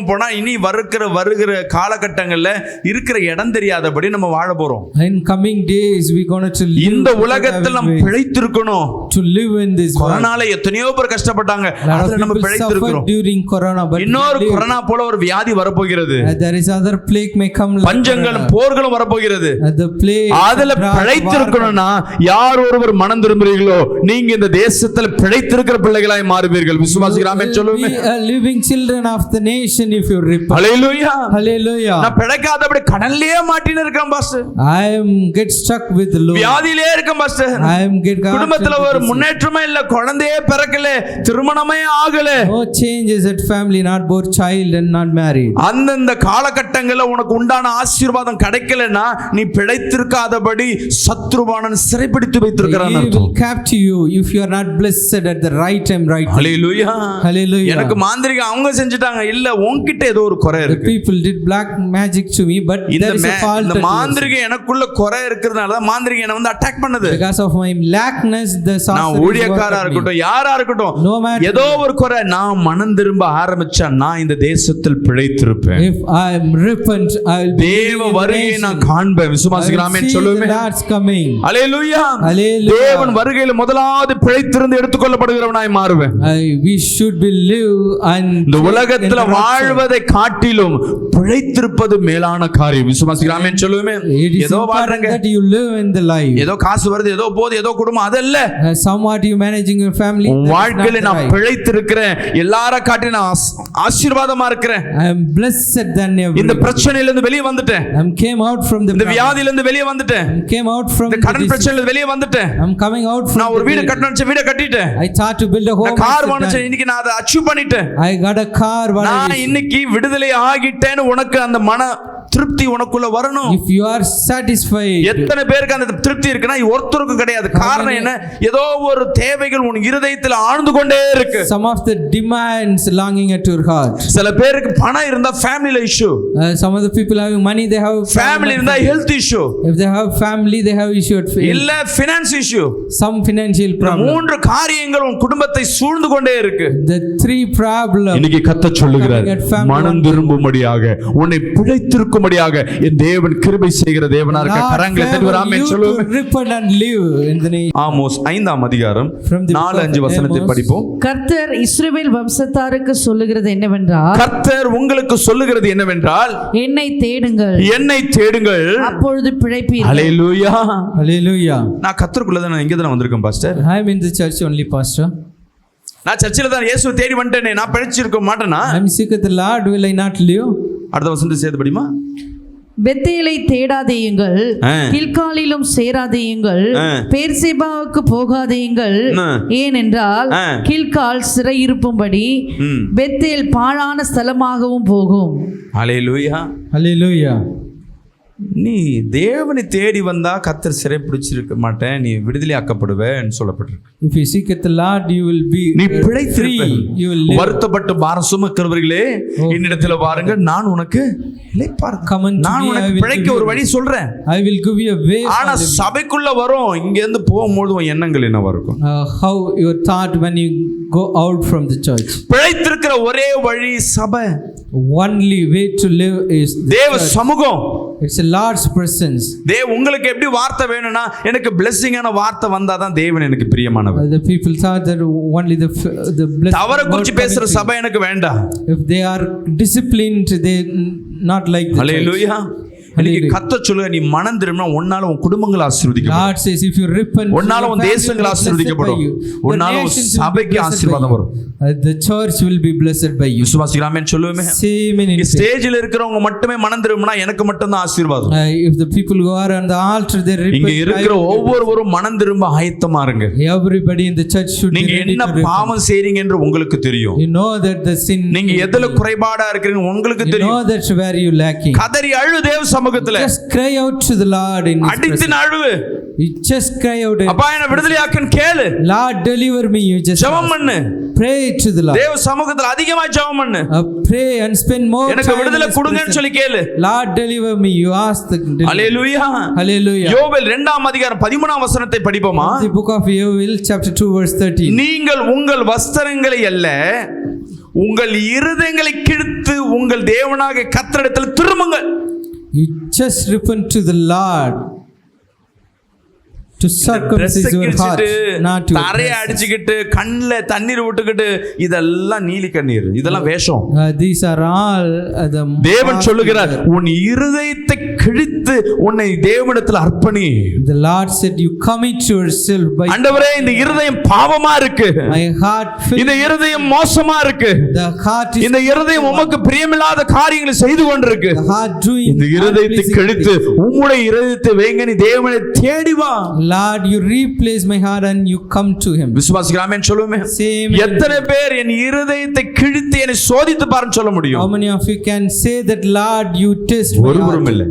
போனா இனி வருகிற காலகட்டங்கள்ல இருக்கிற இடம் தெரியாதபடி நம்ம வாழ போறோம். in coming days we going to live இந்த உலகத்தில் நம்ம பிழைத்திருக்கணும். to live in this world. கொரோனால எத்தனையோ பேர் கஷ்டப்பட்டாங்க, அதுல நம்ம பிழைத்திருக்கிறோம். during corona but இன்னொரு கொரோனா போல ஒரு வியாதி வரப்போகிறது. there is other plague may come. பஞ்சங்களும் போர்களும் வரப்போகிறது. the plague அதுல பிழைத்திருக்கணும்னா யார் ஒருவர் மனம் திரும்புறீங்களோ நீங்க இந்த தேசத்துல பிழைத்திருக்கிற பிள்ளைகளாய் மாறுவீர்கள். விசுவாசிக்கிறாமே சொல்லுங்க. we are living children of the nation if you repent. Hallelujah. hallelujah. நான் பிழைக்காதபடி கடல்லையே மாட்டின இருக்கேன் pastor. I am get stuck with the Lord. வியாதியிலே இருக்கேன் பாஸ்டர். I am get குடும்பத்துல ஒரு முன்னேற்றமே இல்ல, குழந்தையே பிறக்கல, திருமணமே ஆகல. no changes at family, not both child and not married. அந்தந்த காலகட்டங்கள்ல உனக்கு உண்டான ஆசீர்வாதம் கிடைக்கலனா நீ பிழைத்திருக்காதபடி சத்ருவானன் சிறைப்பிடித்து வைத்திருக்கிறான். He will capture you if you are not blessed at the right time, right. Hallelujah. hallelujah. எனக்கு மாந்திரிக அவங்க செஞ்சிட்டாங்க, இல்ல உன்கிட்ட ஏதோ ஒரு குறை the இருக்கு. people did black magic to me but there is a fault. இந்த மாந்திரிக எனக்குள்ள குறை இருக்குறதுனால தான் மாந்திரிக என்ன வந்து அட்டாக் பண்ணுது. because of my lackness the sorcerer. நான் ஊழியக்காரரா இருக்கட்டும் யாரா இருக்கட்டும், no matter ஏதோ ஒரு குறை, நான் மனம் திரும்ப ஆரம்பிச்சா நான் இந்த தேசத்தில் பிழைத்திருப்பேன். if I am repent I will be தேவ வருகையை நான் காண்பேன். விசுவாசிக்கிறாமே சொல்லுவேன். God's coming. ஹல்லேலூயா. hallelujah. தேவன் வருகையில் முதலாவது பிழைத்திருந்து எடுத்துக்கொள்ளப்படுகிறவனாய் மாறுவேன். we should be live and இந்த உலகத்துல வாழ்வதை காட்டிலும் பிழைத்திருப்பது மேலான காரியம். விசுவாசிக்கிறாமே சொல்லுவேன். ஏதோ வாழ்றங்க, that you live in the life. ஏதோ காசு வருது, ஏதோ போகுது, ஏதோ குடும்பம், அதல்ல. somewhat you managing your family. வாழ்க்கையில நான் பிழைத்திருக்கிறேன், எல்லார காட்டி நான் ஆசீர்வாதமா இருக்கிறேன். I am blessed than ever. இந்த பிரச்சனையில இருந்து வெளியே வந்துட்டேன். I came out from the இந்த வியாதியில இருந்து வெளியே வந்துட்டேன். I came out from இந்த கடன் பிரச்சனையில இருந்து வெளியே வந்துட்டேன். I'm coming out from நான் ஒரு வீடு கட்டணும்னு வீடு கட்டிட்டேன். I thought to build a home. Car வாங்குனேன், இன்னைக்கு நான் அதை அச்சீவ் பண்ணிட்டேன். I got a car. நான் இன்னைக்கு விடுதலை ஆகிட்டேன்னு உனக்கு அந்த மன திருப்தி உனக்குள்ள வரணும். If you are satisfied, எத்தனை பேருக்கு அந்த திருப்தி இருக்குன்னா ஒருத்தருக்கு கிடையாது. காரணம் என்ன? ஏதோ ஒரு தேவைகள் உன் இருதயத்தில் ஆழ்ந்து கொண்டே இருக்கு. Some of the demands longing at your heart. சில பேருக்கு பணம் இருந்தா family issue. Some of the people having money, they have family இருந்தா health issue. If they have family, they have issue at faith. இல்ல finance issue. Some financial problem. மூன்று காரியங்கள் உன் குடும்பத்தை சூழ்ந்து கொண்டே இருக்கு. The three problems. இன்னைக்கு கர்த்தர் சொல்லுகிறார், மனம் திரும்பும்படியாக உன்னை பிழைத்திருக்கும்படியாக என் தேவன் கிருபை செய்கிற தேவனா இருக்க. கரங்களை தட்டி ஆமென் சொல்லுங்க. Repent and live in the name. Amos 5ஆம் அதிகாரம் 4-5 வசனத்தை படிப்போம். கர்த்தர் இஸ்ரவேல் வம்சத்தாருக்கு சொல்லுகிறது என்னவென்றால், கர்த்தர் உங்களுக்கு சொல்லுகிறது என்னவென்றால், என்னை தேடுங்கள், என்னை தேடுங்கள், அப்பொழுது பிழைப்பீர்கள். ஹல்லேலூயா. Hallelujah. நான் கர்த்தருக்குள்ள தான் இங்க தான் வந்திருக்கேன் pastor. I am in the church only, pastor. நான் சர்ச்சில தான் இயேசுவை தேடி வந்துட்டேனே, நான் பிழைச்சிருக்க மாட்டேனா? I am sick of the Lord, will I not live? அடுத்த வசனத்தை சேர்த்து படிமா. பெத்தேலை தேடாதேயுங்கள், கில்காலிலும் சேராதேயுங்கள், பெர்சேபாவுக்கு போகாதேயுங்கள். ஏனென்றால் கில்கால் சிறையிருப்பும்படி பெத்தேல் பாழான ஸ்தலமாகவும் போகும். ஹல்லேலூயா. Hallelujah. நீ தேவனை தேடி வந்தா கர்த்தர் சிறை பிடிச்சிருக்க மாட்டேன், நீ விடுதலை ஆக்கப்படுவேன்னு சொல்லப்பட்டிருக்கு. If you seek at the Lord, you will be நீ free. பிழைத்திருப்ப. You will live. வருத்தப்பட்டு பாரம் சுமக்கிறவர்களே என்னிடத்துல வாருங்க, நான் உனக்கு இளைப்பாறுதல். Come unto நான் me, I உனக்கு will பிழைக்க give ஒரு you- வழி சொல்றேன். I will give you a way. ஆனா சபைக்குள்ள வரும், இங்க இருந்து போகும்போது உன் எண்ணங்கள் என்னவா இருக்கும்? How your thought when you go out from the church. பிழைத்திருக்கிற ஒரே வழி சபை, Only way to live is the தேவ church. சமூகம். It's a Lord's presence. உங்களுக்கு எப்படி வார்த்தை வேணும்னா, எனக்கு பிளெஸிங்கான வார்த்தை வந்தாதான் தேவன் எனக்கு பிரியமானவர். The people thought that only the blessed தவற word குறிச்சு பேசுற coming to சபை எனக்கு வேண்டாம். you. If they are disciplined, they not like the church. ஹல்லேலூயா. இன்னைக்கு கர்த்தர் சொல்லுங்க, நீ மனம் திரும்பினா உன்னால உன் குடும்பங்கள் ஆசீர்வதிக்கப்படும். God says if you repent, உன்னால உன் your family தேசங்கள் will be blessed ஆசீர்வதிக்கப்படும். by you. உன்னால The உன் nations will be சபைக்கு blessed by ஆசீர்வாதம் you. வரும். The church will be blessed by you. விசுவாசிக்கலாமேன்னு சொல்லுவேமே. Same in faith. ஸ்டேஜில் இருக்கிறவங்க மட்டுமே மனம் திரும்பினா எனக்கு மட்டும் தான் ஆசீர்வாதம். If the people who are on the altar they repent, இங்க இருக்கிற ஒவ்வொருவரும் மனம் திரும்ப ஆயத்தமா இருங்க. everybody in the church should be நீங்க ready என்ன to repent. பாவம் செய்றீங்க என்று உங்களுக்கு தெரியும். You know that the sin. நீங்க எதுல குறைபாடா இருக்கீங்க உங்களுக்கு You know தெரியும். that's where you lacking. கதறி அழு தேவ சமூகத்துல. Just cry out to the Lord in His அடித்து presence. அழுவு. You just cry out. அப்பா என்ன விடுதலையாக்குன்னு கேளு. Lord deliver me. You just ஜெபம் பண்ணு. pray to the Lord. தேவ சமூகத்துல அதிகமா ஜெபம் பண்ணு. Pray and spend more எனக்கு time. விடுதலை in His கொடுங்கன்னு presence. சொல்லி கேளு. Lord deliver me. You ask the deliver. Hallelujah. Hallelujah. யோவேல் 2ஆம் அதிகாரம் 13ஆம் வசனத்தை படிப்போமா? The book of Joel chapter 2 verse 13. நீங்கள் உங்கள் வஸ்திரங்களை அல்ல, உங்கள் இருதயங்களை கிழித்து உங்கள் தேவனாகிய கர்த்தரிடத்தில் திரும்புங்கள். You just repent to the Lord. To circumcise your heart, not to தரையை அடிச்சுக்கிட்டு கண்ணுல தண்ணீர் விட்டுக்கிட்டு இதெல்லாம் நீலி கண்ணீர், இதெல்லாம் வேஷம். These are all the தேவன் சொல்லுகிறார், உன் இருதயத்தை கிழித்து உன்னை தேவனிடத்தில் அர்ப்பணி. The Lord said you commit yourself by ஆண்டவரே, இந்த இருதயம் பாவமா இருக்கு, my heart filled, இந்த இருதயம் மோசமா இருக்கு, the heart is இந்த இருதயம் உமக்கு பிரியமில்லாத காரியங்களை செய்து கொண்டிருக்கு, the heart doing இந்த இருதயத்தை கிழித்து உம்முடைய இருதயத்தை வைங்க, நீ தேவனை தேடி வா. Lord, you replace my heart and you come to Him. விசுவாசிக்கலாமே சொல்லுமே. Same. எத்தனை பேர் என் இருதயத்தை கிழித்து என்னை சோதித்து பாருன்னு சொல்ல முடியும்? How many of you can say that, Lord, you test my ஒருவரும் heart? இல்லை.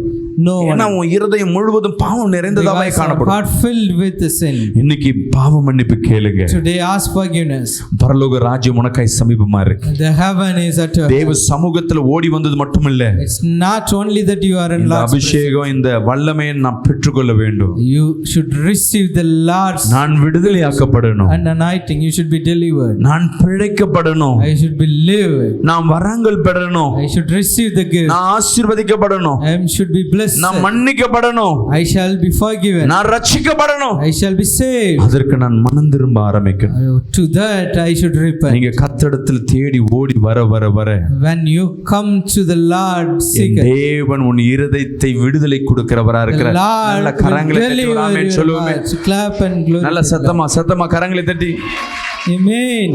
No one. ஏன்னா உன் இருதயம் முழுவதும் பாவம் நிறைந்ததாவே Because our காணப்படும். heart filled with the sin. இன்னைக்கு பாவ மன்னிப்பு கேளுங்க. Today ask forgiveness. பரலோக ராஜ்யம் உனக்காய் சமீபமா இருக்கு. The heaven is at your தேவ சமூகத்துல ஓடி வந்தது மட்டுமில்ல, It's not only that you are in இந்த Lord's presence. அபிஷேகம் இந்த வல்லமையை நான் பெற்றுக்கொள்ள வேண்டும். You should receive the Lord's நான் விடுதலையாக்கப்படணும், and anointing. You should be delivered. நான் பிழைக்கப்படணும், I should be lived. நான் வரங்கள் பெறணும், I should receive the gift. நான் ஆசீர்வதிக்கப்படணும், I should be blessed. நான் மன்னிக்கப்படணும், I shall be forgiven. நான் ரட்சிக்கப்படணும். I shall be saved. அதற்கு நான் மனம் திரும்ப ஆரம்பிக்கணும். To that I should repent. நீங்க கர்த்தரிடத்தில் தேடி ஓடி வர வர வர When you come to the Lord, seek N it. தேவன் உன் இருதயத்தை விடுதலை கொடுக்கிறவரா The இருக்கிறார். Lord நல்ல will கரங்களை தட்டி deliver ஆமென் your சொல்லுவோமே. hearts. Clap and glory. நல்ல to the சத்தமா சத்தமா கரங்களை தட்டி Lord. Amen.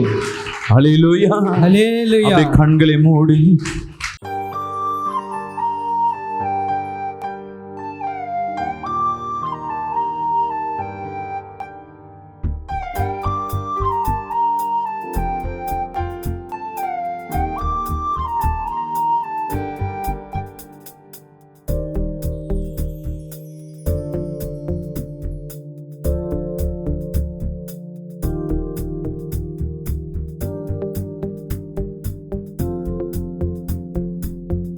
ஹல்லேலூயா. Hallelujah. அப்படியே கண்களை மூடி